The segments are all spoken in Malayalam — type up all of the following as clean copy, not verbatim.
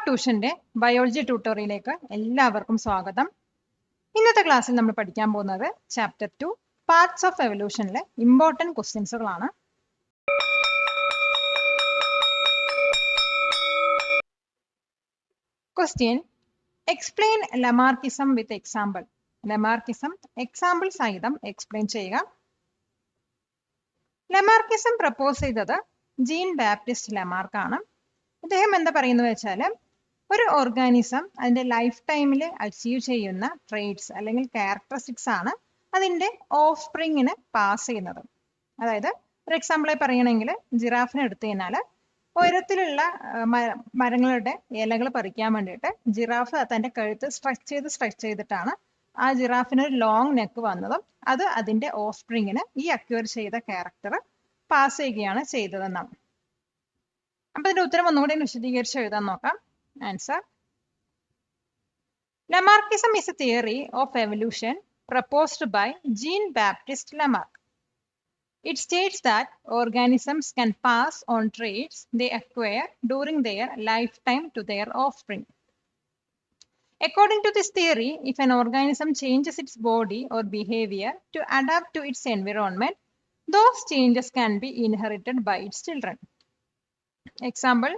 ട്യൂഷന്റെ ബയോളജി ട്യൂട്ടോറിയലിലേക്ക് എല്ലാവർക്കും സ്വാഗതം. ഇന്നത്തെ ക്ലാസ്സിൽ നമ്മൾ പഠിക്കാൻ പോകുന്നത് ചാപ്റ്റർ 2 പാർട്സ് ഓഫ് എവല്യൂഷനിലെ ഇമ്പോർട്ടന്റ് ക്വസ്റ്റ്യൻസുകളാണ്. Question: explain Lamarckism with example. Lamarckism example സഹിതം എക്സ്പ്ലെയിൻ ചെയ്യുക. ലമാർക്കിസം പ്രപ്പോസ് ചെയ്തത് ജീൻ ബാപ്റ്റിസ്റ്റ് ലമാർക്ക് ആണ്. അദ്ദേഹം എന്താ പറയുന്നത് വെച്ചാൽ, ഒരു ഓർഗാനിസം അതിന്റെ ലൈഫ് ടൈമിൽ അച്ചീവ് ചെയ്യുന്ന ട്രേറ്റ്സ് അല്ലെങ്കിൽ ക്യാരക്ടറിസ്റ്റിക്സ് ആണ് അതിന്റെ ഓഫ് സ്പ്രിങ്ങിന് പാസ് ചെയ്യുന്നത്. അതായത് ഒരു എക്സാമ്പിളായി പറയണമെങ്കിൽ ജിറാഫിനെ എടുത്തു കഴിഞ്ഞാൽ ഉയരത്തിലുള്ള മരങ്ങളുടെ ഇലകൾ പറിക്കാൻ വേണ്ടിയിട്ട് ജിറാഫ് തന്റെ കഴുത്ത് സ്ട്രെച്ച് ചെയ്തിട്ടാണ് ആ ജിറാഫിന് ഒരു ലോങ് നെക്ക് വന്നതും അത് അതിന്റെ ഓഫ് സ്പ്രിങ്ങിന് ഈ അക്വയർ ചെയ്ത ക്യാരക്ടർ പാസ് ചെയ്യുകയാണ് ചെയ്തതെന്നാണ്. അപ്പൊ ഇതിന്റെ ഉത്തരം ഒന്നുകൂടി വിശദീകരിച്ച് എഴുതാൻ നോക്കാം. Answer: Lamarckism is a theory of evolution proposed by Jean-Baptiste Lamarck. It states that organisms can pass on traits they acquire during their lifetime to their offspring. According to this theory, if an organism changes its body or behavior to adapt to its environment, those changes can be inherited by its children. Example: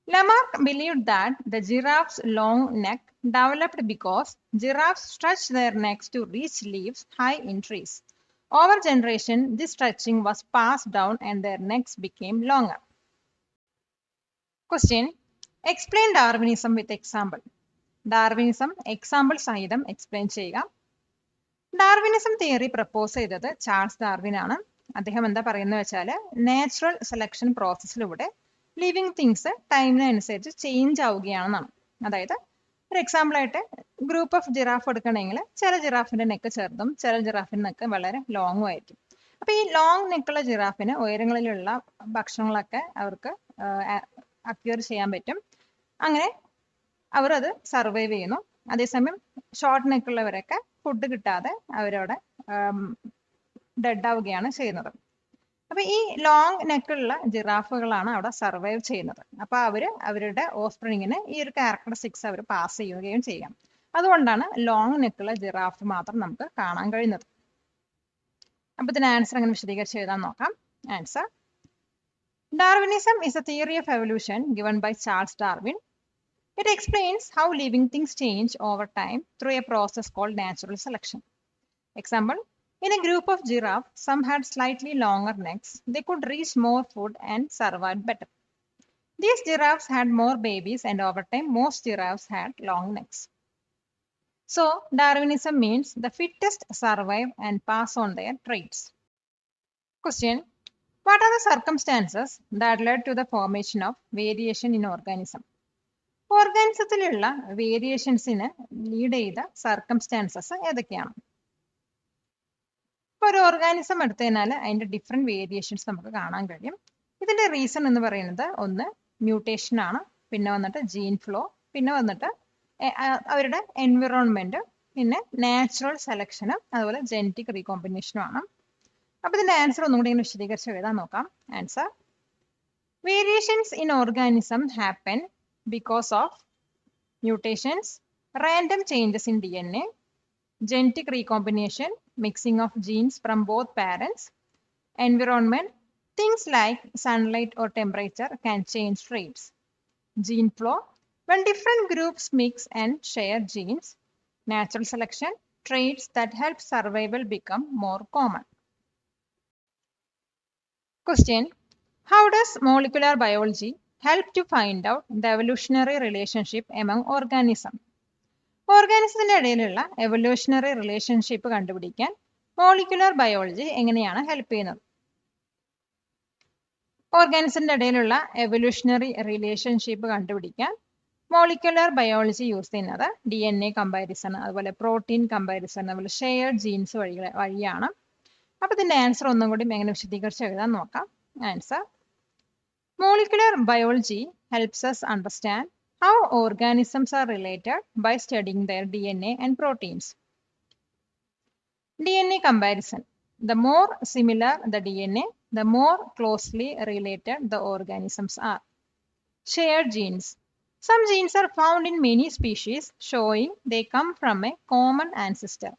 Lamarck believed that the giraffe's long neck developed because giraffes stretch their necks to reach leaves high in trees. Over generation, this stretching was passed down and their necks became longer. Question: Explain Darwinism with example. Darwinism example സഹിതം എക്സ്പ്ലെയിൻ ചെയ്യുക. ഡാർവിനിസം തിയറി പ്രപ്പോസ് ചെയ്തത് ചാൾസ് ഡാർവിൻ ആണ്. അദ്ദേഹം എന്താ പറയുന്നത് വെച്ചാൽ, നാച്ചുറൽ സെലക്ഷൻ പ്രോസസ്സിലൂടെ ലിവിങ് തിങ്സ് ടൈമിനനുസരിച്ച് ചേഞ്ച് ആവുകയാണെന്നാണ്. അതായത് ഒരു എക്സാമ്പിൾ ആയിട്ട് ഗ്രൂപ്പ് ഓഫ് ജിറാഫ് എടുക്കണമെങ്കിൽ ചില ജിറാഫിന്റെ നെക്ക് ചെറുതും ചില ജിറാഫിന്റെ നെക്ക് വളരെ ലോങ്ങും ആയിരിക്കും. അപ്പൊ ഈ ലോങ് നെക്കുള്ള ജിറാഫിന് ഉയരങ്ങളിലുള്ള ഭക്ഷണങ്ങളൊക്കെ അവർക്ക് അക്വയർ ചെയ്യാൻ പറ്റും. അങ്ങനെ അവർ അത് സർവൈവ് ചെയ്യുന്നു. അതേസമയം ഷോർട്ട് നെക്കുള്ളവരൊക്കെ ഫുഡ് കിട്ടാതെ അവരവിടെ ഡെഡ് ആവുകയാണ് ചെയ്യുന്നത്. അപ്പൊ ഈ ലോങ് നെക്കുള്ള ജിറാഫുകളാണ് അവിടെ സർവൈവ് ചെയ്യുന്നത്. അപ്പൊ അവരുടെ ഓഫ്സ്പ്രിങ്ങിന് ഈ ഒരു ക്യാരക്ടറിസ്റ്റിക്സ് അവർ പാസ് ചെയ്യുകയും ചെയ്യാം. അതുകൊണ്ടാണ് ലോങ് നെക്കുള്ള ജിറാഫ് മാത്രം നമുക്ക് കാണാൻ കഴിയുന്നത്. അപ്പൊ ഇതിന് ആൻസർ അങ്ങനെ വിശദീകരിച്ച് എഴുതാൻ നോക്കാം. Answer: Darwinism is a theory of evolution given by Charles Darwin. It explains how living things change over time through a process called natural selection. Example: In a group of giraffes, some had slightly longer necks. They could reach more food and survive better. These giraffes had more babies, and over time, most giraffes had long necks. So, Darwinism means the fittest survive and pass on their traits. Question: What are the circumstances that led to the formation of variation in organism? ഓർഗാനിസത്തിലുള്ള വേരിയേഷൻസിന് ലീഡ് ചെയ്ത സർക്കംസ്റ്റാൻസസ് ഏതൊക്കെയാണ്? ഇപ്പൊ ഒരു ഓർഗാനിസം എടുത്തു കഴിഞ്ഞാൽ അതിന്റെ ഡിഫറെന്റ് വേരിയേഷൻസ് നമുക്ക് കാണാൻ കഴിയും. ഇതിന്റെ റീസൺ എന്ന് പറയുന്നത് ഒന്ന് മ്യൂട്ടേഷൻ ആണ്, പിന്നെ വന്നിട്ട് ജീൻ ഫ്ലോ, പിന്നെ വന്നിട്ട് അവരുടെ എൻവിറോൺമെന്റ്, പിന്നെ നാച്ചുറൽ സെലക്ഷനും അതുപോലെ ജനറ്റിക് റീകോമ്പിനേഷനും ആണ്. അപ്പൊ ഇതിന്റെ ആൻസർ ഒന്നും കൂടി വിശദീകരിച്ച് എഴുതാൻ നോക്കാം. Answer: variations in organism happen because of mutations, random changes in DNA, genetic recombination, mixing of genes from both parents, environment, things like sunlight or temperature can change traits. Gene flow, when different groups mix and share genes. Natural selection, traits that help survival become more common. Question: How does molecular biology help to find out the evolutionary relationship among organisms? ഓർഗാനിസത്തിന്റെ ഇടയിലുള്ള എവല്യൂഷണറി റിലേഷൻഷിപ്പ് കണ്ടുപിടിക്കാൻ മോളിക്കുലർ ബയോളജി എങ്ങനെയാണ് ഹെൽപ്പ് ചെയ്യുന്നത്? ഓർഗാനിസത്തിന്റെ ഇടയിലുള്ള എവല്യൂഷണറി റിലേഷൻഷിപ്പ് കണ്ടുപിടിക്കാൻ മോളിക്കുലർ ബയോളജി യൂസ് ചെയ്യുന്നത് DNA കമ്പാരിസൺ, അതുപോലെ പ്രോട്ടീൻ കമ്പാരിസൺ, അതുപോലെ ഷെയർഡ് ജീൻസ് വഴിയാണ്. അപ്പൊ ഇതിന്റെ ആൻസർ ഒന്നും കൂടി എങ്ങനെ വിശദീകരിച്ച് എഴുതാൻ നോക്കാം. Answer: Molecular biology helps us understand how organisms are related by studying their DNA and proteins. DNA comparison. The more similar the DNA, the more closely related the organisms are. Shared genes. Some genes are found in many species, showing they come from a common ancestor.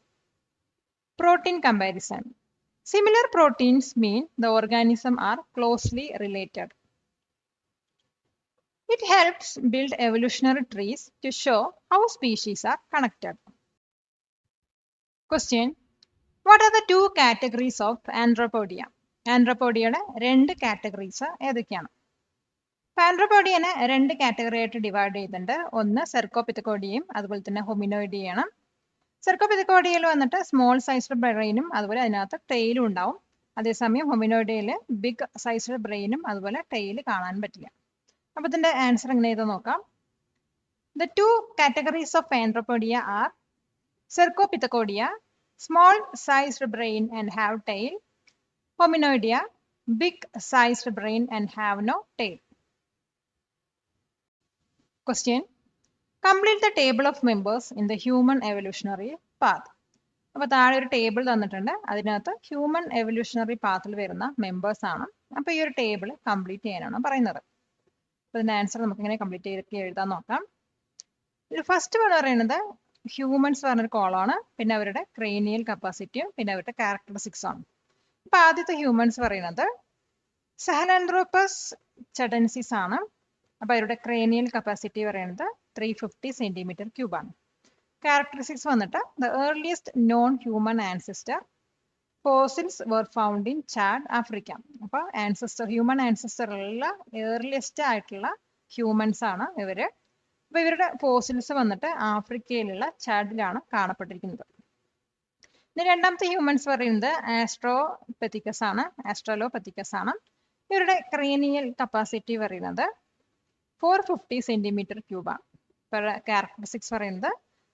Protein comparison. Similar proteins mean the organisms are closely related. It helps build evolutionary trees to show how species are connected. Question. What are the two categories of Andropodia? Andropodia രണ്ട് കാറ്റഗറീസ് ഏതൊക്കെയാണ്? ആൻഡ്രോപോഡിയനെ രണ്ട് കാറ്റഗറി ആയിട്ട് ഡിവൈഡ് ചെയ്തിട്ടുണ്ട്. ഒന്ന് സെർക്കോപിത്തക്കോഡിയയും അതുപോലെ തന്നെ ഹൊമിനോയിഡിയാണ്. സെർക്കോപിത്തക്കോഡിയയിൽ വന്നിട്ട് സ്മോൾ സൈസ്ഡ് ബ്രെയിനും അതുപോലെ അതിനകത്ത് ടെയിലും ഉണ്ടാവും. അതേസമയം ഹൊമിനോയിഡിയയിൽ ബിഗ് സൈസ്ഡ് ബ്രെയിനും അതുപോലെ ടെയിൽ കാണാൻ പറ്റില്ല. അപ്പൊ ഇതിന്റെ ആൻസർ എങ്ങനെ ചെയ്ത് നോക്കാം. The two categories of Andropodia are Cercopithecodiya, small sized brain and have tail. Hominoidea, big sized brain and have no tail. Question. Complete the table of members in the human evolutionary path. അപ്പോൾ താഴെ ഒരു ടേബിൾ തന്നിട്ടുണ്ട്. അതിനകത്ത് ഹ്യൂമൻ എവല്യൂഷണറി പാത്തിൽ വരുന്ന മെമ്പേഴ്സ് ആണ്. അപ്പോൾ ഈ ഒരു ടേബിൾ കംപ്ലീറ്റ് ചെയ്യാനാണ് പറയുന്നത്. അപ്പോൾ ഇതിന്റെ ആൻസർ നമുക്ക് ഇങ്ങനെ കംപ്ലീറ്റ് ചെയ്ത് എഴുതാൻ നോക്കാം. ഫസ്റ്റ് എന്ന് പറയുന്നത് ഹ്യൂമൻസ് പറഞ്ഞൊരു കോളാണ്. പിന്നെ അവരുടെ ക്രേനിയൽ കപ്പാസിറ്റിയും പിന്നെ അവരുടെ ക്യാരക്ടറിസ്റ്റിക്സ് ആണ്. അപ്പൊ ആദ്യത്തെ ഹ്യൂമൻസ് പറയുന്നത് സഹലാൻഡ്രോപ്പസ് ചഡൻസിസ് ആണ്. അപ്പൊ അവരുടെ ക്രേനിയൽ കപ്പാസിറ്റി പറയുന്നത് 350 സെന്റിമീറ്റർ ക്യൂബ് ആണ്. ക്യാരക്ടറിസ്റ്റിക്സ് വന്നിട്ട് the earliest non human ancestor fossils were found in Chad, Africa. അപ്പൊ ആൻസിസ്റ്റർ ഹ്യൂമൻ ആൻസിസ്റ്ററിലുള്ള ഏർലിയസ്റ്റ് ആയിട്ടുള്ള ഹ്യൂമൻസ് ആണ് ഇവര്. അപ്പൊ ഇവരുടെ ഫോസിൽസ് വന്നിട്ട് ആഫ്രിക്കയിലുള്ള ചാഡിലാണ് കാണപ്പെട്ടിരിക്കുന്നത്. ഇനി രണ്ടാമത്തെ ഹ്യൂമൻസ് പറയുന്നത് ആസ്ട്രോപെത്തിക്കസ് ആണ്, ആസ്ട്രലോപെത്തിക്കസ് ആണ്. ഇവരുടെ ക്രേനിയൽ കപ്പാസിറ്റി പറയുന്നത് 450 സെന്റിമീറ്റർ ക്യൂബാണ്. ക്യാരക്ടറിസ്റ്റിക്സ് പറയുന്നത്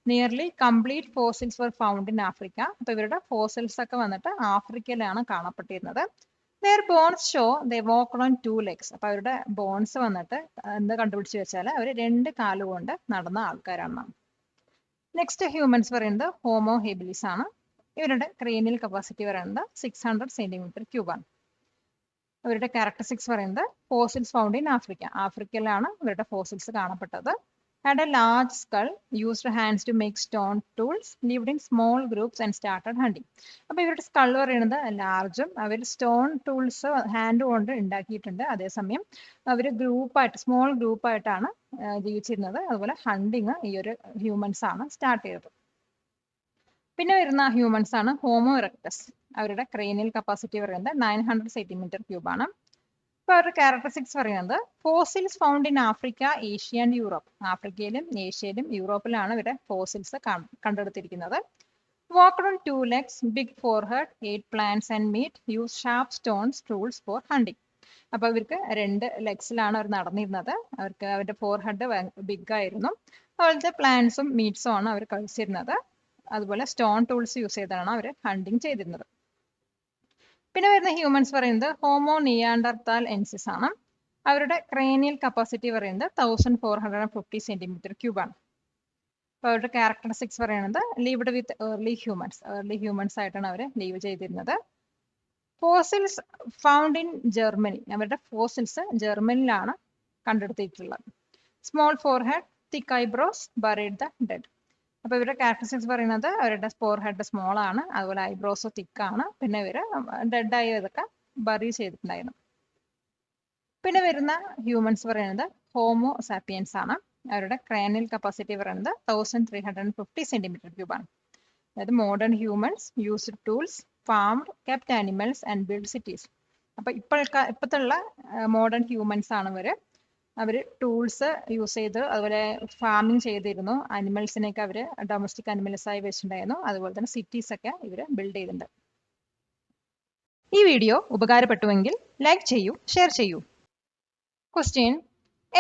nearly complete fossils were found in Africa. അപ്പൊ ഇവരുടെ ഫോസിൽസ് ഒക്കെ വന്നിട്ട് ആഫ്രിക്കയിലാണ് കാണപ്പെട്ടിരുന്നത്. Their bones show they walked on two legs. അപ്പൊ അവരുടെ ബോൺസ് വന്നിട്ട് എന്ത് കണ്ടുപിടിച്ച് വെച്ചാൽ അവർ രണ്ട് കാലുകൊണ്ട് നടന്ന ആൾക്കാരാണ്. നെക്സ്റ്റ് ഹ്യൂമൻസ് പറയുന്നത് ഹോമോ ഹെബിലിസ് ആണ്. ഇവരുടെ ക്രേനിയൽ കപ്പാസിറ്റി പറയുന്നത് 600 സെന്റിമീറ്റർ ക്യൂബാണ്. ഇവരുടെ ക്യാരക്ടറിസ്റ്റിക്സ് പറയുന്നത് ഫോസിൽസ് ഫൗണ്ട് ഇൻ ആഫ്രിക്ക. ആഫ്രിക്കയിലാണ് ഇവരുടെ fossils കാണപ്പെട്ടത്. Had a large skull, used hands to make stone tools, lived in small groups and started hunting. അപ്പോൾ ഇവരുടെ സ്കൾ പറയുന്നത് ലാർജും അവർ സ്റ്റോൺ ടൂൾസ് ഹാൻഡ് കൊണ്ട് ഉണ്ടാക്കിയിട്ടുണ്ട്. അതേസമയം അവർ ഗ്രൂപ്പായിട്ട് സ്മോൾ ഗ്രൂപ്പായിട്ടാണ് ജീവിച്ചിരുന്നത്. അതുപോലെ ഹണ്ടിങ് ഈ ഒരു ഹ്യൂമൻസ് ആണ് സ്റ്റാർട്ട് ചെയ്തത്. പിന്നെ വരുന്ന ഹ്യൂമൻസ് ആണ് ഹോമോ ഇറക്ടസ്. അവരുടെ ക്രേനിയൽ കപ്പാസിറ്റി പറയുന്നത് 900 സെന്റിമീറ്റർ ക്യൂബ് ആണ്. അപ്പോൾ അവരുടെ ക്യാരക്ടറിസ്റ്റിക്സ് പറയുന്നത് fossils found in Africa, Asia and Europe. ആഫ്രിക്കയിലും ഏഷ്യയിലും യൂറോപ്പിലാണ് ഇവരുടെ ഫോസിൽസ് കണ്ടെടുത്തിരിക്കുന്നത്. Walked on 2 legs, big forehead, 8 plants and meat, use sharp stones tools for hunting. അപ്പോൾ ഇവർക്ക് 2 ലെഗ്സിലാണ് അവർ നടന്നിരുന്നത്. അവർക്ക് അവരുടെ ഫോർഹെഡ് ബിഗ് ആയിരുന്നു. അതുപോലത്തെ പ്ലാന്റ്സും മീറ്റ്സും ആണ് അവർ കഴിച്ചിരുന്നത്. അതുപോലെ സ്റ്റോൺ ടൂൾസ് യൂസ് ചെയ്താണ് അവർ ഹണ്ടിങ് ചെയ്തിരുന്നത്. പിന്നെ വരുന്ന ഹ്യൂമൻസ് പറയുന്നത് ഹോമോ നിയാൻഡർത്താൽ എൻസിസ് ആണ്. അവരുടെ ക്രേനിയൽ കപ്പാസിറ്റി പറയുന്നത് 1450 സെന്റിമീറ്റർ ക്യൂബ് ആണ്. അപ്പോൾ അവരുടെ ക്യാരക്ടറിസ്റ്റിക്സ് പറയുന്നത് ലീവ്ഡ് വിത്ത് ഏർലി ഹ്യൂമൻസ് ആയിട്ടാണ് അവർ ലീവ് ചെയ്തിരുന്നത്. Fossils found in Germany. അവരുടെ ഫോസിൽസ് ജർമ്മനിയിലാണ് കണ്ടെടുത്തിട്ടുള്ളത്. Small forehead, thick eyebrows, buried the dead. അപ്പൊ ഇവരുടെ ക്യാരക്ടറിസ്റ്റിക്സ് പറയുന്നത് അവരുടെ ഫോർഹെഡ് സ്മോൾ ആണ്, അതുപോലെ ഐബ്രോസ് തിക്ക് ആണ്. പിന്നെ ഇവര് ഡെഡ് ആയതൊക്കെ ബറി ചെയ്തിട്ടുണ്ടായിരുന്നു. പിന്നെ വരുന്ന ഹ്യൂമൻസ് പറയുന്നത് ഹോമോ സാപ്പിയൻസ് ആണ്. അവരുടെ ക്രേനിയൽ കപ്പാസിറ്റി പറയുന്നത് 1350 സെന്റിമീറ്റർ ക്യൂബ് ആണ്. അതായത് modern humans used tools, farmed, kept animals and build cities. അപ്പൊ ഇപ്പോഴത്തുള്ള മോഡേൺ ഹ്യൂമൻസ് ആണ് ഇവര്. അവർ ടൂൾസ് യൂസ് ചെയ്ത് അതുപോലെ ഫാമിംഗ് ചെയ്തിരുന്നു. അനിമൽസിനെയൊക്കെ അവർ ഡൊമസ്റ്റിക് അനിമൽസ് ആയി വെച്ചിട്ടുണ്ടായിരുന്നു. അതുപോലെ തന്നെ സിറ്റീസ് ഒക്കെ ഇവർ ബിൽഡ് ചെയ്തിട്ടുണ്ട്. ഈ വീഡിയോ ഉപകാരപ്പെട്ടുവെങ്കിൽ ലൈക്ക് ചെയ്യൂ, ഷെയർ ചെയ്യൂ. Question.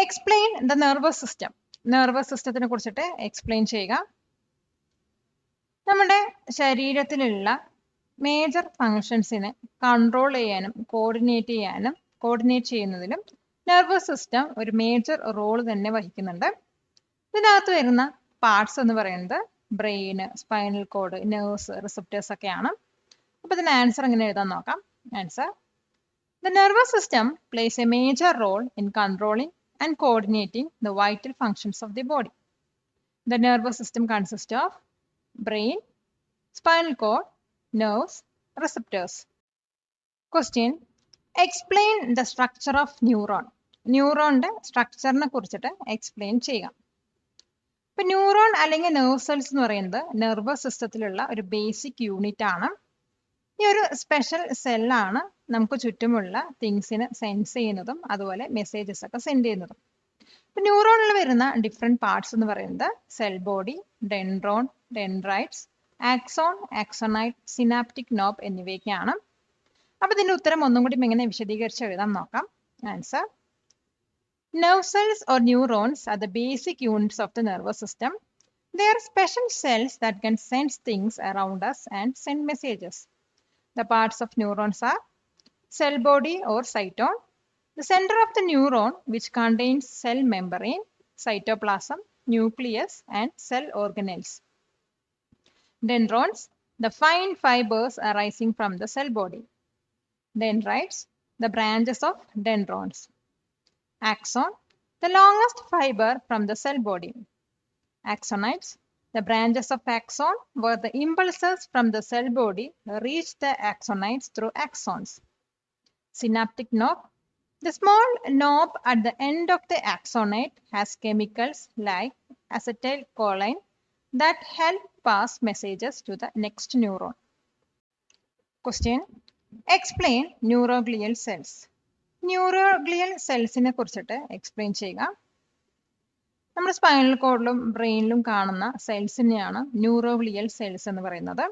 Explain the nervous system. Nervous സിസ്റ്റത്തിനെ കുറിച്ചിട്ട് എക്സ്പ്ലെയിൻ ചെയ്യുക. നമ്മുടെ ശരീരത്തിലുള്ള മേജർ ഫങ്ഷൻസിനെ കൺട്രോൾ ചെയ്യാനും കോർഡിനേറ്റ് ചെയ്യുന്നതിലും നെർവസ് സിസ്റ്റം ഒരു മേജർ റോൾ തന്നെ വഹിക്കുന്നുണ്ട്. ഇതിനകത്ത് വരുന്ന പാർട്സ് എന്ന് പറയുന്നത് brain, spinal cord, nerves, receptors ഒക്കെയാണ്. അപ്പൊ ഇതിന് ആൻസർ എങ്ങനെ എഴുതാൻ നോക്കാം. Answer: the nervous system plays a major role in controlling and coordinating the vital functions of the body. The nervous system consists of brain, spinal cord, nerves, receptors. Question. Explain the structure of neuron. ന്യൂറോണിന്റെ സ്ട്രക്ചറിനെ കുറിച്ചിട്ട് എക്സ്പ്ലെയിൻ ചെയ്യുക. ഇപ്പൊ ന്യൂറോൺ അല്ലെങ്കിൽ നെർവ് സെൽസ് എന്ന് പറയുന്നത് നെർവസ് സിസ്റ്റത്തിലുള്ള ഒരു ബേസിക് യൂണിറ്റ് ആണ്. ഈ ഒരു സ്പെഷ്യൽ സെല്ലാണ് നമുക്ക് ചുറ്റുമുള്ള തിങ്സിനെ സെൻസ് ചെയ്യുന്നതും അതുപോലെ മെസ്സേജസ് ഒക്കെ സെൻഡ് ചെയ്യുന്നതും. ഇപ്പൊ ന്യൂറോണിൽ വരുന്ന ഡിഫറെന്റ് പാർട്സ് എന്ന് പറയുന്നത് cell body, dendron, dendrites, axon, axonite, synaptic knob എന്നിവയൊക്കെയാണ്. അപ്പൊ ഇതിന്റെ ഉത്തരം ഒന്നും കൂടി എങ്ങനെ വിശദീകരിച്ച് എഴുതാൻ നോക്കാം. Answer. Nerve cells or neurons are the basic units of the nervous system. They are special cells that can sense things around us and send messages. The parts of neurons are cell body or cytone, the center of the neuron which contains cell membrane, cytoplasm, nucleus and cell organelles. Dendrons, the fine fibers arising from the cell body. Dendrites, the branches of dendrons. Axon, the longest fiber from the cell body. Axonites, the branches of axon where the impulses from the cell body reach the axonites through axons. Synaptic knob, the small knob at the end of the axonite has chemicals like acetylcholine that help pass messages to the next neuron. Question. Explain neuroglial cells. Neuroglial സെൽസിനെ കുറിച്ചിട്ട് എക്സ്പ്ലെയിൻ ചെയ്യുക. നമ്മുടെ സ്പൈനൽ കോഡിലും ബ്രെയിനിലും കാണുന്ന സെൽസിനെയാണ് ന്യൂറോഗ്ലിയൽ സെൽസ് എന്ന് പറയുന്നത്.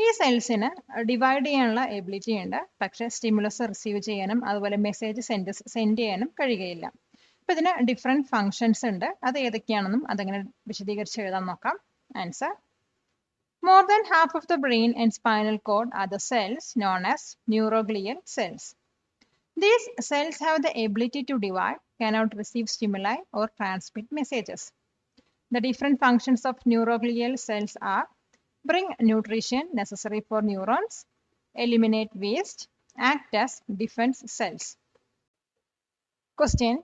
ഈ സെൽസിന് ഡിവൈഡ് ചെയ്യാനുള്ള എബിലിറ്റി ഉണ്ട്, പക്ഷേ സ്റ്റിമുലസ് റിസീവ് ചെയ്യാനും അതുപോലെ മെസ്സേജ് സെൻഡ് ചെയ്യാനും കഴിയുകയില്ല. അപ്പൊ ഇതിന് ഡിഫറെന്റ് ഫങ്ഷൻസ് ഉണ്ട്. അത് ഏതൊക്കെയാണെന്നും അതെങ്ങനെ വിശദീകരിച്ച് എഴുതാൻ നോക്കാം. Answer. More than half of the brain and spinal cord are the cells known as neuroglial cells. These cells have the ability to divide, cannot receive stimuli or transmit messages. The different functions of neuroglial cells are bring nutrition necessary for neurons, eliminate waste, act as defense cells. Question.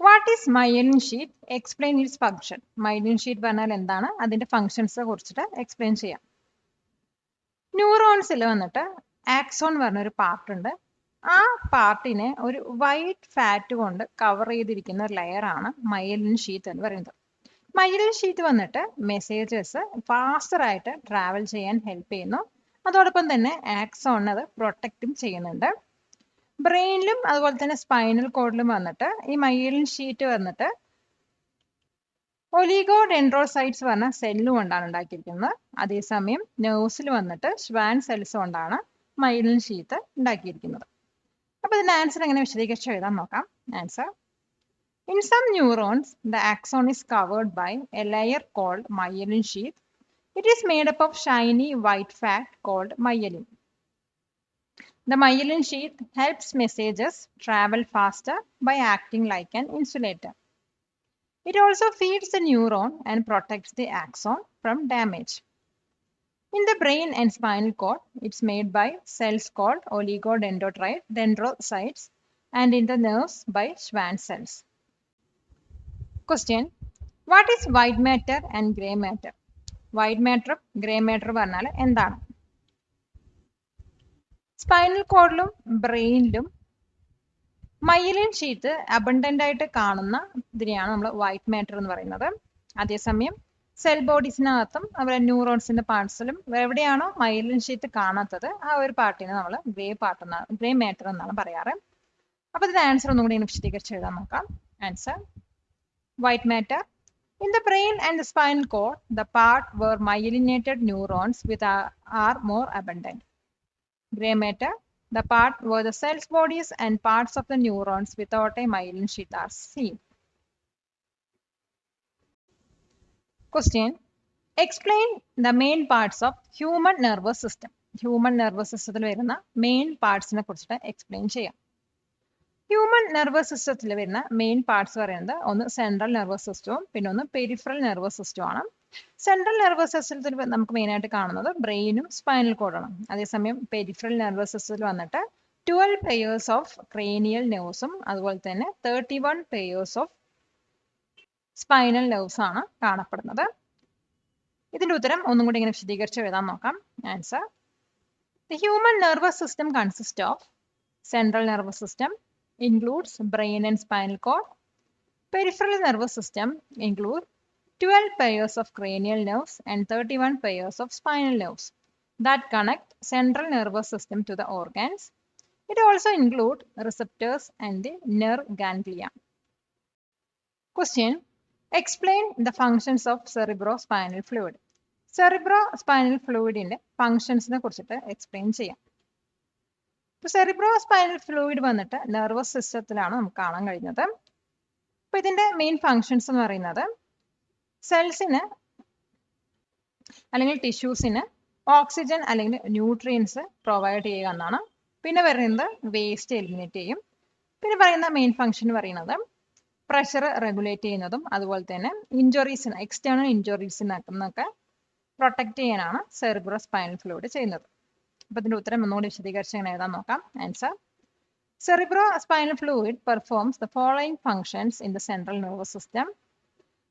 What is myelin sheath? Explain its function. Myelin sheath പറഞ്ഞാൽ എന്താണ്, അതിന്റെ ഫങ്ഷൻസ് കുറിച്ചിട്ട് എക്സ്പ്ലെയിൻ ചെയ്യാം. ന്യൂറോൺസിൽ വന്നിട്ട് ആക്സോൺ പറഞ്ഞൊരു പാർട്ട് ഉണ്ട്. ആ പാർട്ടിനെ ഒരു വൈറ്റ് ഫാറ്റ് കൊണ്ട് കവർ ചെയ്തിരിക്കുന്ന ഒരു ലെയർ ആണ് മൈലിൻ ഷീത്ത് എന്ന് പറയുന്നത്. മൈലിൻ ഷീത്ത് വന്നിട്ട് മെസ്സേജസ് ഫാസ്റ്റർ ആയിട്ട് ട്രാവൽ ചെയ്യാൻ ഹെൽപ്പ് ചെയ്യുന്നു. അതോടൊപ്പം തന്നെ ആക്സോൺ അത് പ്രൊട്ടക്റ്റും ചെയ്യുന്നുണ്ട്. ബ്രെയിനിലും അതുപോലെ തന്നെ സ്പൈനൽ കോഡിലും വന്നിട്ട് ഈ മൈലിൻ ഷീറ്റ് വന്നിട്ട് ഒലിഗോഡെൻഡ്രോസൈറ്റ്സ് പറഞ്ഞ സെല്ല് കൊണ്ടാണ് ഉണ്ടാക്കിയിരിക്കുന്നത്. അതേസമയം നെർവ്സിൽ വന്നിട്ട് ഷ്വാൻ സെൽസ് കൊണ്ടാണ് മൈലിൻ ഷീത്ത് ഉണ്ടാക്കിയിരിക്കുന്നത്. അപ്പോൾ ഇതിന്റെ ആൻസർ എങ്ങനെ വിശദീകരിച്ച് എഴുതാൻ നോക്കാം. Answer. In some neurons, the axon is covered by a layer called myelin sheath. It is made up of shiny white fat called myelin. The myelin sheath helps messages travel faster by acting like an insulator. It also feeds the neuron and protects the axon from damage. In the brain and spinal cord, it's made by cells called oligodendrocytes and in the nerves by Schwann cells. Question. What is white matter and grey matter? White matter, grey matter പറഞ്ഞാൽ എന്താണ്? സ്പൈനൽ കോഡിലും ബ്രെയിനിലും മൈലിൻ ഷീത്ത് അബണ്ടന്റ് ആയിട്ട് കാണുന്ന ഇതിനെയാണ് നമ്മൾ വൈറ്റ് മാറ്റർ എന്ന് പറയുന്നത്. അതേസമയം സെൽ ബോഡീസിനകത്തും അതുപോലെ ന്യൂറോൺസിന്റെ പാർട്സിലും എവിടെയാണോ മൈലിൻ ഷീറ്റ് കാണാത്തത് ആ ഒരു പാർട്ടിനെ നമ്മൾ ഗ്രേ മാറ്റർ എന്നാണ് പറയാറ്. അപ്പൊ ഇതിന്റെ ആൻസർ ഒന്നും കൂടി വിശദീകരിച്ച് എഴുതാൻ നോക്കാം. Answer. White matter. In the brain and the spinal cord, the part where myelinated neurons are more abundant. Grey matter. The part where the cells bodies and parts of the neurons without a myelin sheath are seen. Question. Explain the main parts of human nervous system. Human nervous system വരുന്ന main parts നെ കുറിച്ചിട്ട് explain ചെയ്യാം. ഹ്യൂമൻ നെർവസ് സിസ്റ്റത്തിൽ വരുന്ന മെയിൻ പാർട്സ് പറയുന്നത് ഒന്ന് സെൻട്രൽ നെർവസ് സിസ്റ്റവും പിന്നെ ഒന്ന് പെരിഫറൽ നെർവസ് സിസ്റ്റവും ആണ്. സെൻട്രൽ നെർവസ് സിസ്റ്റത്തിൽ നമുക്ക് മെയിൻ ആയിട്ട് കാണുന്നത് ബ്രെയിനും സ്പൈനൽ കോഡാണ്. അതേസമയം പെരിഫറൽ നെർവസ് സിസ്റ്റത്തിൽ വന്നിട്ട് 12 പെയേഴ്സ് ഓഫ് ക്രേനിയൽ നെർവ്സും അതുപോലെ തന്നെ 31 പെയേഴ്സ് ഓഫ് സ്പൈനൽ നെർവ്സ് ആണ് കാണപ്പെടുന്നത്. ഇതിന്റെ ഉത്തരം ഒന്നും കൂടി ഇങ്ങനെ വിശദീകരിച്ച് എഴുതാൻ നോക്കാം. Answer: The human nervous system consists of central nervous system, includes brain and spinal cord. Peripheral nervous system include 12 pairs of cranial nerves and 31 pairs of spinal nerves that connect central nervous system to the organs. It also includes receptors and the nerve ganglia. Question: Explain the functions of cerebrospinal fluid. Cerebrospinal fluid in functions ne kurichittu explain cheyyam. Cerebrospinal fluid vannittu nervous systemilanu namukku kaanan kazhinjathu. Appo idinte main functions ennu parayunnathu cells ine allengil tissues ine oxygen allengil nutrients provide cheyyuka ennanu. Pinne varunathu waste eliminate cheyyum. Pinne parayunna main function ennu parayunnathu pressure regulate cheyyunnadum adupole thanne injuries external injuries nakkunnokka protect cheyanana cerebrospinal fluid cheyyunnathu. Appo idinte uttaram onnuകൂടി വിശദീകരിച്ച് എങ്ങനെ എഴുതാൻ നോക്കാം. Answer: Cerebrospinal fluid performs the following functions in the central nervous system: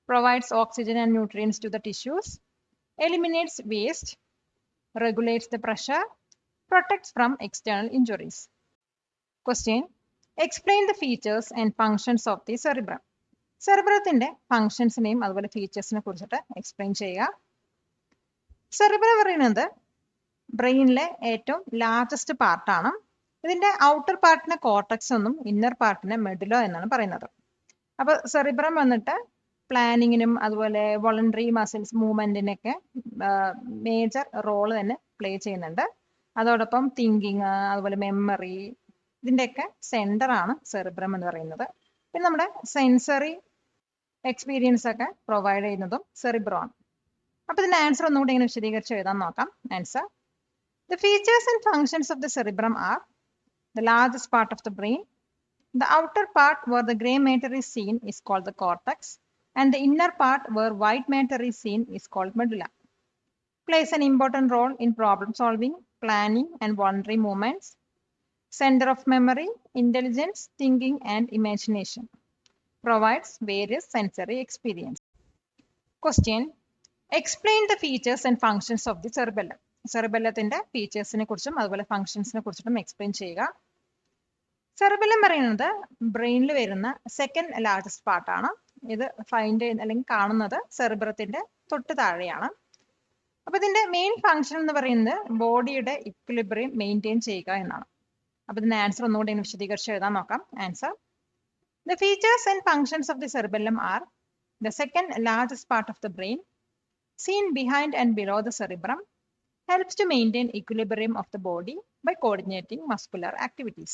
provides oxygen and nutrients to the tissues, eliminates waste, regulates the pressure, protects from external injuries. Question: Explain the features and functions of the cerebrum. Cerebrത്തിന്റെ ഫങ്ഷൻസിനെയും അതുപോലെ ഫീച്ചേഴ്സിനെ കുറിച്ചിട്ട് എക്സ്പ്ലെയിൻ ചെയ്യുക. സെറിബ്രം പറയുന്നത് ബ്രെയിനിലെ ഏറ്റവും ലാർജസ്റ്റ് പാർട്ടാണ്. ഇതിന്റെ ഔട്ടർ പാർട്ടിനെ കോർട്ടക്സ് എന്നും ഇന്നർ പാർട്ടിനെ മെഡുല എന്നാണ് പറയുന്നത്. അപ്പോൾ സെറിബ്രം വന്നിട്ട് പ്ലാനിങ്ങിനും അതുപോലെ വോളണ്ടറി മസിൽസ് മൂവ്മെന്റിനൊക്കെ മേജർ റോള് തന്നെ പ്ലേ ചെയ്യുന്നുണ്ട്. അതോടൊപ്പം തിങ്കിങ് അതുപോലെ മെമ്മറി ഇതിന്റെയൊക്കെ സെന്റർ ആണ് സെറിബ്രം എന്ന് പറയുന്നത്. പിന്നെ നമ്മുടെ സെൻസറി എക്സ്പീരിയൻസ് ഒക്കെ പ്രൊവൈഡ് ചെയ്യുന്നതും സെറിബ്രം ആണ്. അപ്പോൾ ഇതിന്റെ ആൻസർ ഒന്നുകൂടി ഇങ്ങനെ വിശദീകരിച്ച് എഴുതാൻ നോക്കാം. Answer: The features and functions of the cerebrum are the largest part of the brain, the outer part where the gray matter is seen is called the cortex, and the inner part where white matter is seen is called medulla. Plays an important role in problem solving, planning, and voluntary movements. Center of memory, intelligence, thinking, and imagination. Provides various sensory experience. Question: Explain the features and functions of the cerebellum. സെറിബെല്ലത്തിന്റെ ഫീച്ചേഴ്സിനെ കുറിച്ചും അതുപോലെ ഫങ്ഷൻസിനെ കുറിച്ചിട്ടും എക്സ്പ്ലെയിൻ ചെയ്യുക. സെറിബെല്ലം പറയുന്നത് ബ്രെയിനിൽ വരുന്ന സെക്കൻഡ് ലാർജസ്റ്റ് പാർട്ടാണ്. ഇത് ഫൈൻഡ് അല്ലെങ്കിൽ കാണുന്നത് സെറിബ്രത്തിന്റെ തൊട്ട് താഴെയാണ്. അപ്പൊ ഇതിന്റെ മെയിൻ ഫങ്ഷൻ എന്ന് പറയുന്നത് ബോഡിയുടെ ഇക്വിലിബ്രിയം മെയിൻറ്റെയിൻ ചെയ്യുക എന്നാണ്. അപ്പൊ ഇതിന്റെ ആൻസർ ഒന്നുകൂടി വിശദീകരിച്ച് എഴുതാൻ നോക്കാം. Answer: The features and functions of the cerebellum are the second largest part of the brain, seen behind and below the cerebrum, helps to maintain equilibrium of the body by coordinating muscular activities.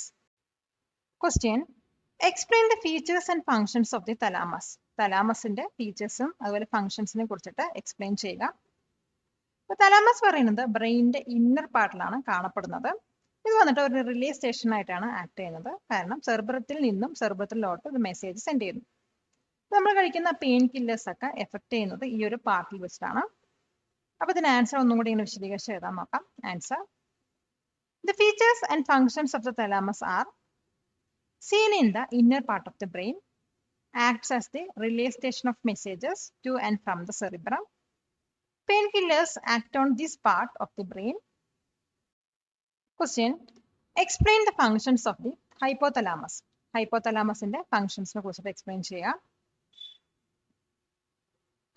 Question: Explain the features and functions of the thalamus. തലാമസിന്റെ ഫീച്ചേഴ്സും അതുപോലെ ഫങ്ഷൻസിനെ കുറിച്ചിട്ട് എക്സ്പ്ലെയിൻ ചെയ്യുക. തലാമസ് പറയുന്നത് ബ്രെയിനിന്റെ ഇന്നർ പാർട്ടിലാണ് കാണപ്പെടുന്നത്. ഇത് വന്നിട്ട് ഒരു റിലേ സ്റ്റേഷൻ ആയിട്ടാണ് ആക്ട് ചെയ്യുന്നത്. കാരണം സെർബ്രത്തിൽ നിന്നും സെർബ്രത്തിലോട്ട് ഒരു മെസ്സേജ് സെൻഡ് ചെയ്യുന്നു. നമ്മൾ കഴിക്കുന്ന പെയിൻ കില്ലേഴ്സ് ഒക്കെ എഫക്ട് ചെയ്യുന്നത് ഈ ഒരു പാർട്ടിൽ വെച്ചിട്ടാണ്. അപ്പോൾ ഇതിന് ആൻസർ ഒന്നും കൂടി ഇങ്ങനെ വിശദീകരിച്ച് എഴുതാൻ നോക്കാം. Answer: The features and functions of the thalamus are seen in the inner part of the brain, acts as the relay station of messages to and from the cerebrum. Painkillers act on this part of the brain. Question: Explain the functions of the hypothalamus. ഹൈപ്പോതലാമസിന്റെ ഫങ്ഷൻസിനെ കുറിച്ചിട്ട് എക്സ്പ്ലെയിൻ ചെയ്യുക.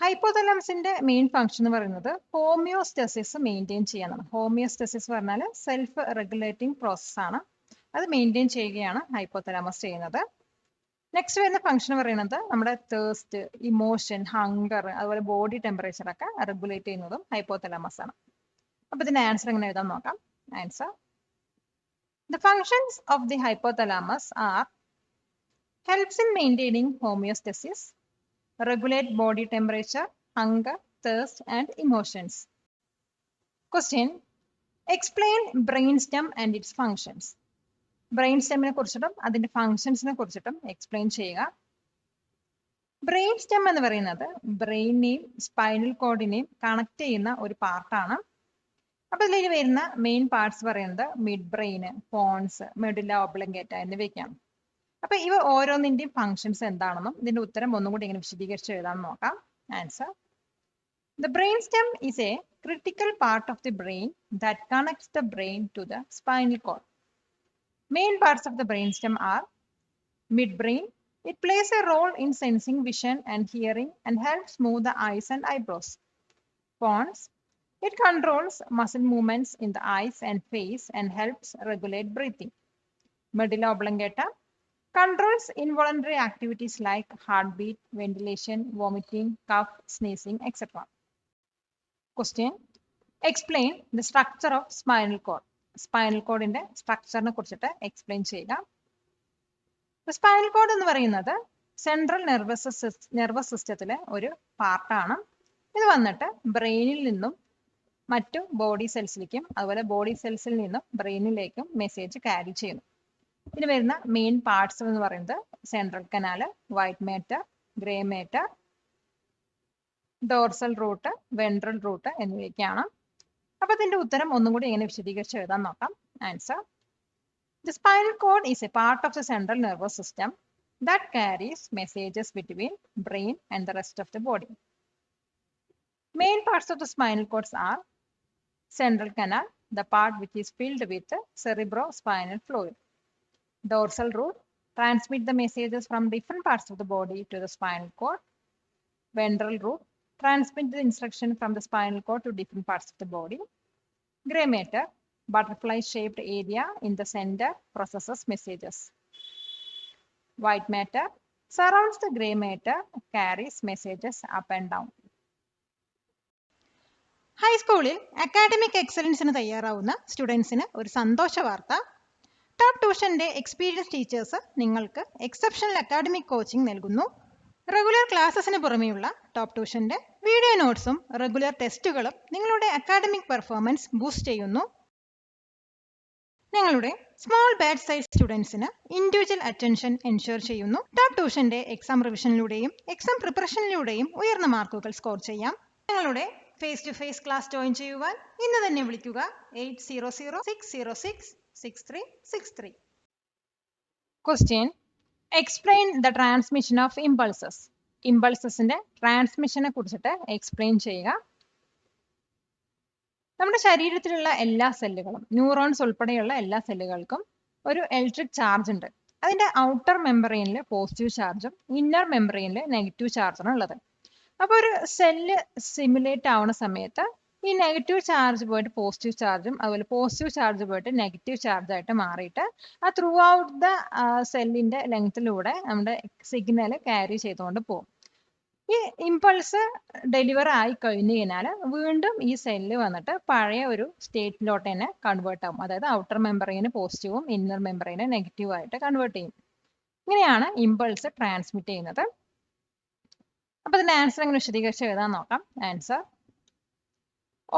ഹൈപ്പോതലാമസിന്റെ മെയിൻ ഫംഗ്ഷൻ എന്ന് പറയുന്നത് ഹോമിയോസ്റ്റസിസ് മെയിൻറ്റെയിൻ ചെയ്യാനാണ്. ഹോമിയോസ്റ്റസിസ് പറഞ്ഞാൽ സെൽഫ് റെഗുലേറ്റിംഗ് പ്രോസസ് ആണ്. അത് മെയിൻറ്റെയിൻ ചെയ്യുകയാണ് ഹൈപ്പോതലാമസ് ചെയ്യുന്നത്. നെക്സ്റ്റ് വരുന്ന ഫംഗ്ഷൻ പറയുന്നത് നമ്മുടെ തേഴ്സ്റ്റ്, ഇമോഷൻ, ഹങ്കർ അതുപോലെ ബോഡി ടെമ്പറേച്ചർ ഒക്കെ റെഗുലേറ്റ് ചെയ്യുന്നതും ഹൈപ്പോതലാമസ് ആണ്. അപ്പൊ ഇതിന്റെ ആൻസർ എങ്ങനെ എഴുതാൻ നോക്കാം. Answer: The functions of the hypothalamus are helps in maintaining homeostasis, regulate body temperature, hunger, thirst, and emotions. Question: Explain brainstem and its functions. ബ്രെയിൻസ്റ്റെമ്മിനെ കുറിച്ചിട്ടും അതിന്റെ ഫങ്ഷൻസിനെ കുറിച്ചിട്ടും എക്സ്പ്ലെയിൻ ചെയ്യുക. ബ്രെയിൻസ്റ്റെം എന്ന് പറയുന്നത് ബ്രെയിനെയും സ്പൈനൽ കോഡിനെയും കണക്ട് ചെയ്യുന്ന ഒരു പാർട്ടാണ്. അപ്പൊ ഇതിൽ വരുന്ന മെയിൻ പാർട്സ് പറയുന്നത് മിഡ് ബ്രെയിന്, പോൺസ്, മെഡുല ഒബ്ലങ്കേറ്റ എന്നിവയൊക്കെയാണ്. അപ്പൊ ഇവ ഓരോന്നിന്റെയും ഫങ്ഷൻസ് എന്താണെന്നും ഇതിന്റെ ഉത്തരം ഒന്നും കൂടി ഇങ്ങനെ വിശദീകരിച്ച് എഴുതാൻ നോക്കാം. Answer: The brainstem is a critical part of the brain that connects the brain to the spinal cord. Main parts of the brainstem are midbrain. It plays a role in sensing vision and hearing and helps move the eyes and eyebrows. Pons. It controls muscle movements in the eyes and face and helps regulate breathing. Medulla oblongata controls involuntary activities like heartbeat, ventilation, vomiting, cough, sneezing, etc. Question: Explain the structure of spinal cord. Spinal cord in the structure ne kurichittu explain cheyuka. Spinal cord എന്ന് പറയുന്നത് സെൻട്രൽ നെർവസ് സിസ്റ്റത്തിലെ ഒരു പാർട്ടാണ്. ഇത് വന്നിട്ട് ബ്രെയിനിൽ നിന്നും മറ്റു ബോഡി സെൽസിലേക്കും അതുപോലെ ബോഡി സെൽസിൽ നിന്നും ബ്രെയിനിലേക്കും മെസ്സേജ് ക്യാരി ചെയ്യുന്നു. ഇതിന് വരുന്ന മെയിൻ പാർട്സ് എന്ന് പറയുന്നത് central canal, white matter, grey matter, dorsal root, ventral root എന്നിവയൊക്കെയാണ്. അപ്പൊ ഇതിന്റെ ഉത്തരം ഒന്നും കൂടി എങ്ങനെ വിശദീകരിച്ച് എഴുതാൻ നോക്കാം. Answer: The spinal cord is a part of the central nervous system that carries messages between brain and the rest of the body. Main parts of the spinal cords are central canal, the part which is filled with cerebrospinal fluid. Dorsal root transmit the messages from different parts of the body to the spinal cord. Ventral root transmit the instruction from the spinal cord to different parts of the body. Gray matter, butterfly-shaped area in the center, processes messages. White matter surrounds the gray matter, carries messages up and down. ഹൈസ്കൂളിൽ അക്കാഡമിക് എക്സലൻസിന് തയ്യാറാവുന്ന സ്റ്റുഡൻസിന് ഒരു സന്തോഷ വാർത്ത. ടോപ്പ് ട്യൂഷന്റെ എക്സ്പീരിയൻസ് ടീച്ചേഴ്സ് നിങ്ങൾക്ക് എക്സെപ്ഷണൽ അക്കാഡമിക് കോച്ചിങ് നൽകുന്നു. റെഗുലർ ക്ലാസ്സസിന് പുറമെയുള്ള ടോപ്പ് ട്യൂഷന്റെ വീഡിയോ നോട്ട്സും റെഗുലർ ടെസ്റ്റുകളും നിങ്ങളുടെ അക്കാഡമിക് പെർഫോമൻസ് ബൂസ്റ്റ് ചെയ്യുന്നു. നിങ്ങളുടെ സ്മോൾ ബാച്ച് സൈസ് സ്റ്റുഡൻസിന് ഇൻഡിവിജ്വൽ അറ്റൻഷൻ എൻഷുർ ചെയ്യുന്നു. ടോപ്പ് ട്യൂഷന്റെ എക്സാം റിവിഷനിലൂടെയും എക്സാം പ്രിപ്പറേഷനിലൂടെയും ഉയർന്ന മാർക്കുകൾ സ്കോർ ചെയ്യാം. നിങ്ങളുടെ face to face class join ചെയ്യുവാൻ ഇന്ന് തന്നെ വിളിക്കുക 8006066363. Question: Explain the transmission of impulses. ഇമ്പൾസസിന്റെ ട്രാൻസ്മിഷനെ കുറിച്ചിട്ട് എക്സ്പ്ലെയിൻ ചെയ്യുക. നമ്മുടെ ശരീരത്തിലുള്ള എല്ലാ സെല്ലുകളും, ന്യൂറോൺസ് ഉൾപ്പെടെയുള്ള എല്ലാ സെല്ലുകൾക്കും ഒരു ഇലക്ട്രിക് ചാർജ് ഉണ്ട്. അതിന്റെ ഔട്ടർ മെമ്പറൈനിൽ പോസിറ്റീവ് ചാർജും ഇന്നർ മെമ്പറൈനിൽ നെഗറ്റീവ് ചാർജാണ് ഉള്ളത്. അപ്പോൾ ഒരു സെല്ല് സിമുലേറ്റ് ആവുന്ന സമയത്ത് ഈ നെഗറ്റീവ് ചാർജ് പോയിട്ട് പോസിറ്റീവ് ചാർജും അതുപോലെ പോസിറ്റീവ് ചാർജ് പോയിട്ട് നെഗറ്റീവ് ചാർജ് ആയിട്ട് മാറിയിട്ട് ആ ത്രൂ ഔട്ട് ദ സെല്ലിന്റെ ലെങ്ത്തിലൂടെ നമ്മുടെ സിഗ്നൽ ക്യാരി ചെയ്തുകൊണ്ട് പോകും. ഈ ഇമ്പൾസ് ഡെലിവർ ആയി കഴിഞ്ഞു കഴിഞ്ഞാൽ വീണ്ടും ഈ സെല്ല് വന്നിട്ട് പഴയ ഒരു സ്റ്റേറ്റിലോട്ട് തന്നെ കൺവേർട്ട് ആവും. അതായത് ഔട്ടർ മെമ്പറൈന് പോസിറ്റീവും ഇന്നർ മെമ്പറൈന് നെഗറ്റീവും ആയിട്ട് കൺവേർട്ട് ചെയ്യും. ഇങ്ങനെയാണ് ഇമ്പൾസ് ട്രാൻസ്മിറ്റ് ചെയ്യുന്നത്. അപ്പൊ ഇതിന്റെ ആൻസർ എങ്ങനെ വിശദീകരിച്ച് എഴുതാൻ നോക്കാം. Answer: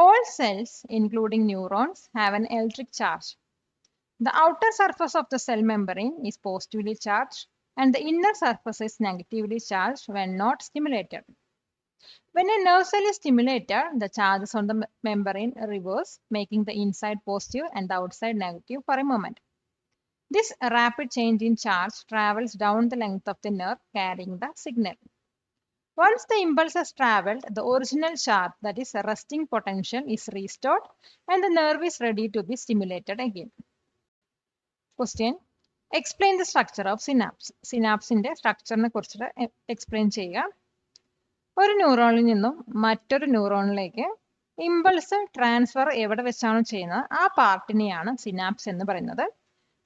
All cells, including neurons, have an electric charge. The outer surface of the cell membrane is positively charged and the inner surface is negatively charged when not stimulated. When a nerve cell is stimulated, the charges on the membrane reverse, making the inside positive and the outside negative for a moment. This rapid change in charge travels down the length of the nerve, carrying the signal. Once the impulse has traveled, the original charge, that is resting potential, is restored and the nerve is ready to be stimulated again. Question: Explain the structure of synapse. സിനാപ്സിന്റെ സ്ട്രക്ചറിനെ കുറിച്ചിട്ട് എക്സ്പ്ലെയിൻ ചെയ്യുക. ഒരു ന്യൂറോണിൽ നിന്നും മറ്റൊരു ന്യൂറോണിലേക്ക് ഇമ്പൾസ് ട്രാൻസ്ഫർ എവിടെ വെച്ചാണോ ചെയ്യുന്നത് ആ പാർട്ടിനെയാണ് സിനാപ്സ് എന്ന് പറയുന്നത്.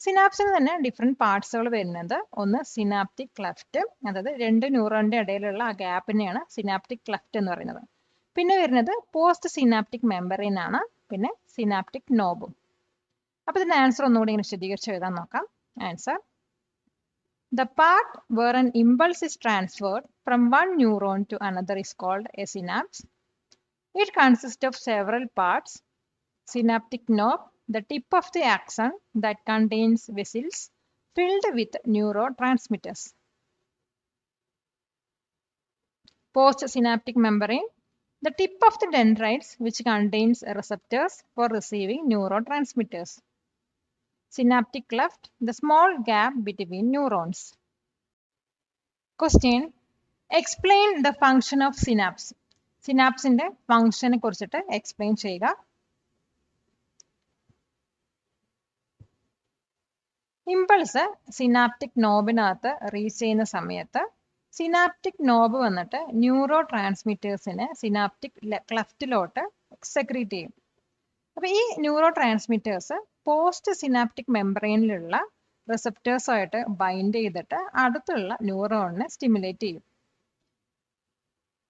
സിനാപ്സിന് തന്നെ ഡിഫറെന്റ് പാർട്സുകൾ വരുന്നത്. ഒന്ന് സിനാപ്റ്റിക് ക്ലെഫ്റ്റ്, അതായത് രണ്ട് ന്യൂറോണിന്റെ ഇടയിലുള്ള ആ ഗ്യാപ്പിനെയാണ് സിനാപ്റ്റിക് ക്ലെഫ്റ്റ് എന്ന് പറയുന്നത്. പിന്നെ വരുന്നത് പോസ്റ്റ് സിനാപ്റ്റിക് മെമ്പറൈൻ ആണ്. പിന്നെ സിനാപ്റ്റിക് നോബും. അപ്പൊ ഇതിന്റെ ആൻസർ ഒന്നുകൂടി ഇങ്ങനെ വിശദീകരിച്ച് എഴുതാൻ നോക്കാം. Answer: The part where an impulse is transferred from one neuron to another is called a synapse. It consists of several parts: synaptic knob, the tip of the axon that contains vessels filled with neurotransmitters. Postsynaptic membrane, the tip of the dendrites which contains receptors for receiving neurotransmitters. Synaptic cleft, the small gap between neurons. Question. Explain the function of synapse. Synapse-ന്റെ ഫംഗ്ഷനെ കുറിച്ചിട്ട് എക്സ്പ്ലെയിൻ ചെയ്യുക. ഇമ്പൾസ് സിനാപ്റ്റിക് നോബിനകത്ത് റീച്ച് ചെയ്യുന്ന സമയത്ത് സിനാപ്റ്റിക് നോബ് വന്നിട്ട് ന്യൂറോ ട്രാൻസ്മിറ്റേഴ്സിനെ സിനാപ്റ്റിക് ക്ലഫ്റ്റിലോട്ട് സെക്രീറ്റ് ചെയ്യും. അപ്പൊ ഈ ന്യൂറോ ട്രാൻസ്മിറ്റേഴ്സ് പോസ്റ്റ് സിനാപ്റ്റിക് മെംബ്രെയിനിലുള്ള റിസപ്റ്റേഴ്സുമായിട്ട് ബൈൻഡ് ചെയ്തിട്ട് അടുത്തുള്ള ന്യൂറോണിനെ സ്റ്റിമുലേറ്റ് ചെയ്യും.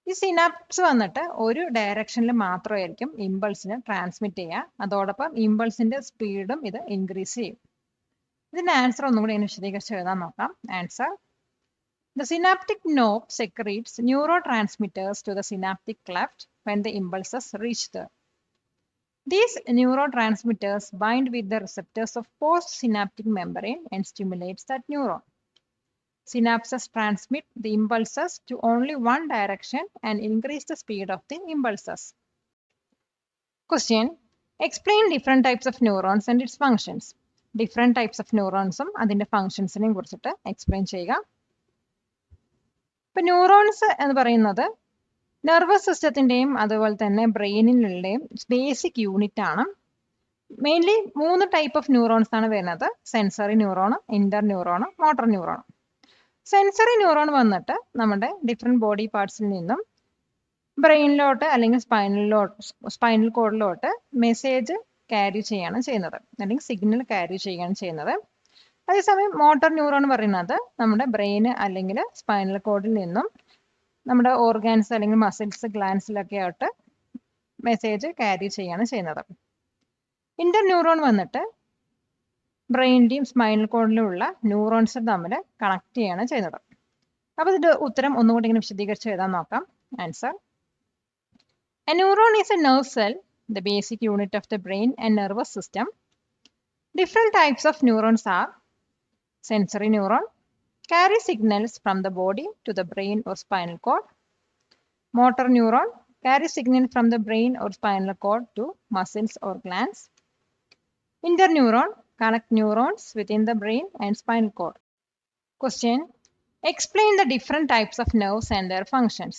ഈ സിനാപ്സ് വന്നിട്ട് ഒരു ഡയറക്ഷനിൽ മാത്രമായിരിക്കും ഇമ്പൾസിന് ട്രാൻസ്മിറ്റ് ചെയ്യുക. അതോടൊപ്പം ഇമ്പൾസിന്റെ സ്പീഡും ഇത് ഇൻക്രീസ് ചെയ്യും. ഇതിന്റെ ആൻസർ ഒന്നും കൂടി വിശദീകരിച്ച് എഴുതാൻ നോക്കാം. Answer: The synaptic knob secretes neurotransmitters to the synaptic cleft when the impulses reach there. These neurotransmitters bind with the receptors of postsynaptic membrane and stimulates that neuron. Synapses transmit the impulses to only one direction and increase the speed of the impulses. Question. Explain different types of neurons and its functions. Different types of neurons അതിന്റെ ഫങ്ഷൻസിനെയും കുറിച്ചിട്ട് എക്സ്പ്ലെയിൻ ചെയ്യുക. ഇപ്പൊ ന്യൂറോൺസ് എന്ന് പറയുന്നത് നെർവസ് സിസ്റ്റത്തിന്റെയും അതുപോലെ തന്നെ ബ്രെയിനിലുടെയും ബേസിക് യൂണിറ്റ് ആണ്. മെയിൻലി 3 ടൈപ്പ് ഓഫ് ന്യൂറോൺസ് ആണ് വരുന്നത്: sensory neuron, Inter neuron, motor neuron. Sensory neuron വന്നിട്ട് നമ്മുടെ ഡിഫറെന്റ് ബോഡി പാർട്സിൽ നിന്നും ബ്രെയിനിലോട്ട് അല്ലെങ്കിൽ സ്പൈനൽ കോഡിലോട്ട് മെസ്സേജ് ക്യാരി ചെയ്യാണ് ചെയ്യുന്നത്, അല്ലെങ്കിൽ സിഗ്നൽ ക്യാരി ചെയ്യാണ് ചെയ്യുന്നത്. അതേസമയം മോട്ടോർ ന്യൂറോൺ പറയുന്നത് നമ്മുടെ ബ്രെയിന് അല്ലെങ്കിൽ സ്പൈനൽ കോഡിൽ നിന്നും നമ്മുടെ ഓർഗാൻസ് അല്ലെങ്കിൽ മസിൽസ്, ഗ്ലാൻസിലൊക്കെ ആയിട്ട് മെസ്സേജ് ക്യാരി ചെയ്യാണ് ചെയ്യുന്നത്. ഇന്റർ ന്യൂറോൺ വന്നിട്ട് ബ്രെയിനിന്റെയും സ്പൈനൽ കോഡിലുള്ള ന്യൂറോൺസ് തമ്മിൽ കണക്ട് ചെയ്യാണ് ചെയ്യുന്നത്. അപ്പൊ ഇതിന്റെ ഉത്തരം ഒന്നുകൂടി ഇങ്ങനെ വിശദീകരിച്ച് എഴുതാൻ നോക്കാം. Answer: A neuron is a nerve cell, the basic unit of the brain and nervous system. Different types of neurons are: sensory neuron, carry signals from the body to the brain or spinal cord. Motor neuron, carry signal from the brain or spinal cord to muscles or glands. Interneuron, connect neurons within the brain and spinal cord. Question. Explain the different types of nerves and their functions.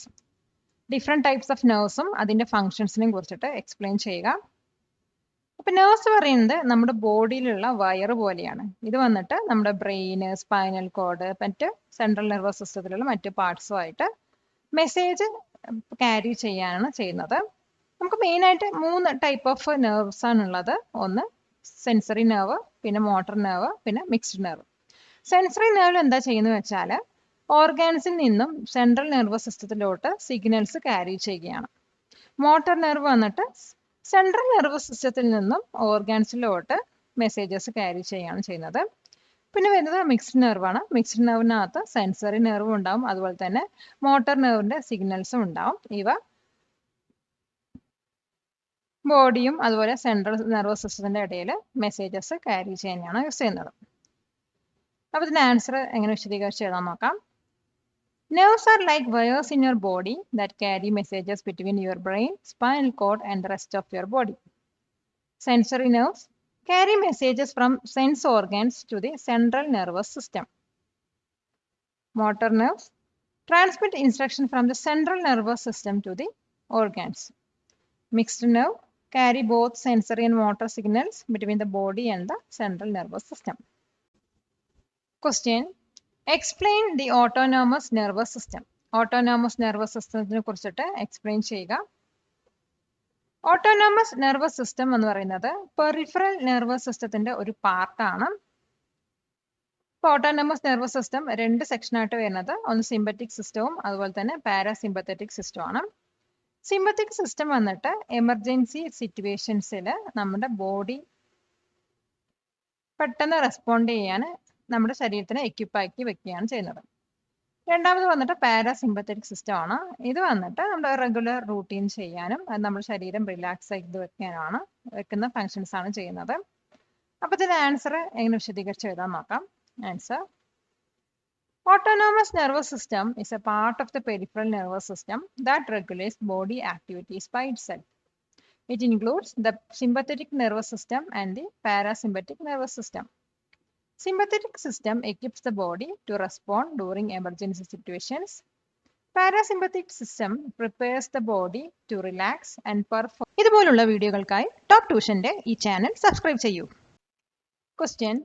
Different types of nerves അതിന്റെ ഫങ്ഷൻസിനെയും കുറിച്ചിട്ട് എക്സ്പ്ലെയിൻ ചെയ്യുക. അപ്പൊ നെർവ്സ് പറയുന്നത് നമ്മുടെ ബോഡിയിലുള്ള വയർ പോലെയാണ്. ഇത് വന്നിട്ട് നമ്മുടെ ബ്രെയിന്, സ്പൈനൽ കോഡ്, മറ്റ് സെൻട്രൽ നെർവസ് സിസ്റ്റത്തിലുള്ള മറ്റ് പാർട്സുമായിട്ട് മെസ്സേജ് ക്യാരി ചെയ്യാനാണ് ചെയ്യുന്നത്. നമുക്ക് മെയിനായിട്ട് 3 ടൈപ്പ് ഓഫ് നെർവ്സ് ആണുള്ളത്. ഒന്ന് സെൻസറി നെർവ്, പിന്നെ മോട്ടോർ നെർവ്, പിന്നെ മിക്സ്ഡ് നെർവ്. സെൻസറി നെർവിൽ എന്താ ചെയ്യുന്നത് വെച്ചാൽ ഓർഗാൻസിൽ നിന്നും സെൻട്രൽ നെർവസ് സിസ്റ്റത്തിലോട്ട് സിഗ്നൽസ് ക്യാരി ചെയ്യുകയാണ്. മോട്ടോർ നെർവ് വന്നിട്ട് സെൻട്രൽ നെർവസ് സിസ്റ്റത്തിൽ നിന്നും ഓർഗാൻസിലോട്ട് മെസ്സേജസ് ക്യാരി ചെയ്യുകയാണ് ചെയ്യുന്നത്. പിന്നെ വരുന്നത് മിക്സ്ഡ് നെർവാണ്. മിക്സ്ഡ് നെർവിനകത്ത് സെൻസറി നെർവും ഉണ്ടാവും, അതുപോലെ തന്നെ മോട്ടോർ നെർവിന്റെ സിഗ്നൽസും ഉണ്ടാവും. ഇവ ബോഡിയും അതുപോലെ സെൻട്രൽ നെർവസ് സിസ്റ്റത്തിന്റെ ഇടയിൽ മെസ്സേജസ് ക്യാരി ചെയ്യാനാണ് യൂസ് ചെയ്യുന്നത്. അപ്പൊ ഇതിന്റെ ആൻസർ എങ്ങനെ വിശദീകരിച്ച് എഴുതാൻ നോക്കാം. Nerves are like wires in your body that carry messages between your brain, spinal cord, and the rest of your body. Sensory nerves carry messages from sense organs to the central nervous system. Motor nerves transmit instruction from the central nervous system to the organs. Mixed nerve carry both sensory and motor signals between the body and the central nervous system. Question. Explain the autonomous nervous system. Autonomous nervous system കുറിച്ചിട്ട് എക്സ്പ്ലെയിൻ ചെയ്യുക. ഓട്ടോണോമസ് നെർവസ് സിസ്റ്റം എന്ന് പറയുന്നത് പെറിഫറൽ നെർവസ് സിസ്റ്റത്തിന്റെ ഒരു പാർട്ടാണ്. ഓട്ടോണോമസ് നെർവസ് സിസ്റ്റം 2 സെക്ഷനായിട്ട് വരുന്നത്. ഒന്ന് സിമ്പത്തിക് സിസ്റ്റവും അതുപോലെ തന്നെ പാരാസിമ്പത്തറ്റിക് സിസ്റ്റമാണ്. സിമ്പത്തിക് സിസ്റ്റം വന്നിട്ട് എമർജൻസി സിറ്റുവേഷൻസിൽ നമ്മുടെ ബോഡി പെട്ടെന്ന് റെസ്പോണ്ട് ചെയ്യാൻ നമ്മുടെ ശരീരത്തിനെ എക്യുപ്പാക്കി വെക്കുകയാണ് ചെയ്യുന്നത്. രണ്ടാമത് വന്നിട്ട് പാരാസിമ്പത്തറ്റിക് സിസ്റ്റം ആണ്. ഇത് വന്നിട്ട് നമ്മുടെ റെഗുലർ റൂട്ടീൻ ചെയ്യാനും അത് നമ്മുടെ ശരീരം റിലാക്സ് ചെയ്ത് വെക്കുന്ന ഫങ്ഷൻസ് ആണ് ചെയ്യുന്നത്. അപ്പൊ ഇതിന്റെ ആൻസർ എങ്ങനെ വിശദീകരിച്ച് എഴുതാൻ നോക്കാം. Answer: Autonomous nervous system is a part of the peripheral nervous system that regulates body activities by itself. It includes the sympathetic nervous system and the parasympathetic nervous system. Sympathetic system equips the body to respond during emergency situations. Parasympathetic system prepares the body to relax and perform. ഇതുപോലുള്ള വീഡിയോകൾക്കായി ടോപ്പ് ട്യൂഷന്റെ ഈ ചാനൽ സബ്സ്ക്രൈബ് ചെയ്യൂ. Question: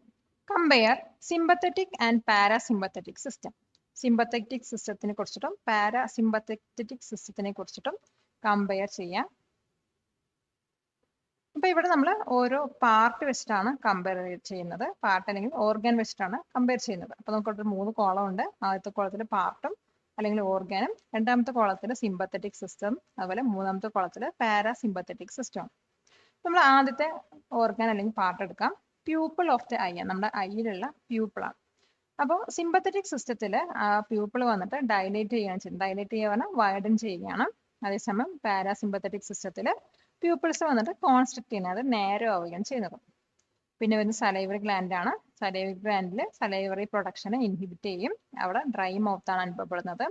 Compare sympathetic and parasympathetic system. Sympathetic സിസ്റ്റത്തിനെ കുറിച്ചിട്ടും പാരാസിമ്പത്തറ്റിക് സിസ്റ്റത്തിനെ കുറിച്ചിട്ടും കമ്പയർ ചെയ്യാം. അപ്പൊ ഇവിടെ നമ്മൾ ഓരോ പാർട്ട് വെച്ചിട്ടാണ് കമ്പയർ ചെയ്യുന്നത്. പാർട്ട് അല്ലെങ്കിൽ ഓർഗൻ വെച്ചിട്ടാണ് കമ്പയർ ചെയ്യുന്നത്. അപ്പൊ നമുക്ക് 3 കോളം ഉണ്ട്. ആദ്യത്തെ കോളത്തിൽ പാർട്ടും അല്ലെങ്കിൽ ഓർഗനും, രണ്ടാമത്തെ കോളത്തിൽ സിമ്പത്തറ്റിക് സിസ്റ്റം, അതുപോലെ മൂന്നാമത്തെ കോളത്തിൽ പാരാസിമ്പത്തറ്റിക് സിസ്റ്റം. നമ്മൾ ആദ്യത്തെ ഓർഗൻ അല്ലെങ്കിൽ പാർട്ട് എടുക്കാം. പ്യൂപ്പിൾ ഓഫ് ദി ഐ, നമ്മുടെ ഐയിലുള്ള പ്യൂപ്പിളാണ്. അപ്പോൾ സിമ്പത്തറ്റിക് സിസ്റ്റത്തിൽ ആ പ്യൂപ്പിൾ വന്നിട്ട് ഡൈലേറ്റ് ചെയ്യുകയാണ് ചെയ്യുന്നത്. ഡൈലേറ്റ് ചെയ്യുക വൈഡൻ ചെയ്യുകയാണ്. അതേസമയം പാരാസിമ്പത്തറ്റിക് സിസ്റ്റത്തിൽ പ്യൂപ്പിൾസ് വന്നിട്ട് കോൺസ്ട്രിക്ട് ചെയ്യുന്നത്, അത് നേരോ ആവുകയാണ് ചെയ്യുന്നത്. പിന്നെ വരുന്ന സലൈവറി ഗ്ലാൻഡ് ആണ്. സലൈവറി ഗ്ലാൻഡിൽ സലൈവറി പ്രൊഡക്ഷനെ ഇൻഹിബിറ്റ് ചെയ്യും. അവിടെ ഡ്രൈ മൗത്ത് ആണ് അനുഭവപ്പെടുന്നത്.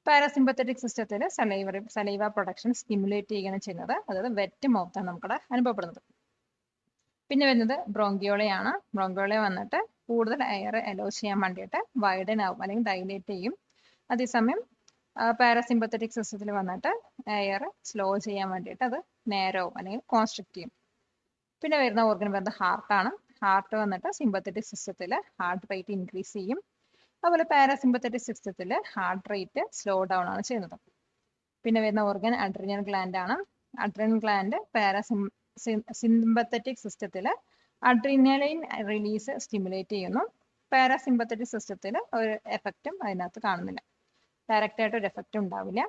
പാരാസിമ്പത്തറ്റിക് സിസ്റ്റത്തിൽ സലൈവ പ്രൊഡക്ഷൻ സ്റ്റിമുലേറ്റ് ചെയ്യുകയാണ് ചെയ്യുന്നത്. അതായത് വെറ്റ് മൗത്ത് ആണ് നമുക്കവിടെ അനുഭവപ്പെടുന്നത്. പിന്നെ വരുന്നത് ബ്രോങ്കിയോളയാണ്. ബ്രോങ്കിയോള വന്നിട്ട് കൂടുതൽ എയർ അലോ ചെയ്യാൻ വേണ്ടിയിട്ട് വൈഡൻ ആവും അല്ലെങ്കിൽ ഡൈലേറ്റ് ചെയ്യും. അതേസമയം പാരാസിമ്പത്തറ്റിക് സിസ്റ്റത്തിൽ വന്നിട്ട് എയർ സ്ലോ ചെയ്യാൻ വേണ്ടിയിട്ട് അത് നേരോ അല്ലെങ്കിൽ കോൺസ്ട്രിക്ട് ചെയ്യും. പിന്നെ വരുന്ന ഓർഗൻ വരുന്നത് ഹാർട്ടാണ്. ഹാർട്ട് വന്നിട്ട് സിമ്പത്തറ്റിക് സിസ്റ്റത്തിൽ ഹാർട്ട് റേറ്റ് ഇൻക്രീസ് ചെയ്യും. അതുപോലെ പാരാസിമ്പത്തറ്റിക് സിസ്റ്റത്തിൽ ഹാർട്ട് റേറ്റ് സ്ലോ ഡൗൺ ആണ് ചെയ്യുന്നത്. പിന്നെ വരുന്ന ഓർഗൻ അഡ്രിനൽ ഗ്ലാൻഡ് ആണ്. അഡ്രിനൽ ഗ്ലാൻഡ് സിമ്പത്തറ്റിക് സിസ്റ്റത്തിൽ അഡ്രിനലൈൻ റിലീസ് സ്റ്റിമുലേറ്റ് ചെയ്യുന്നു. പാരാസിമ്പത്തറ്റിക് സിസ്റ്റത്തിൽ ഒരു എഫക്റ്റും അതിനകത്ത് കാണുന്നില്ല. ഡയറക്റ്റ് ആയിട്ട് ഒരു എഫക്റ്റ് ഉണ്ടാവില്ല.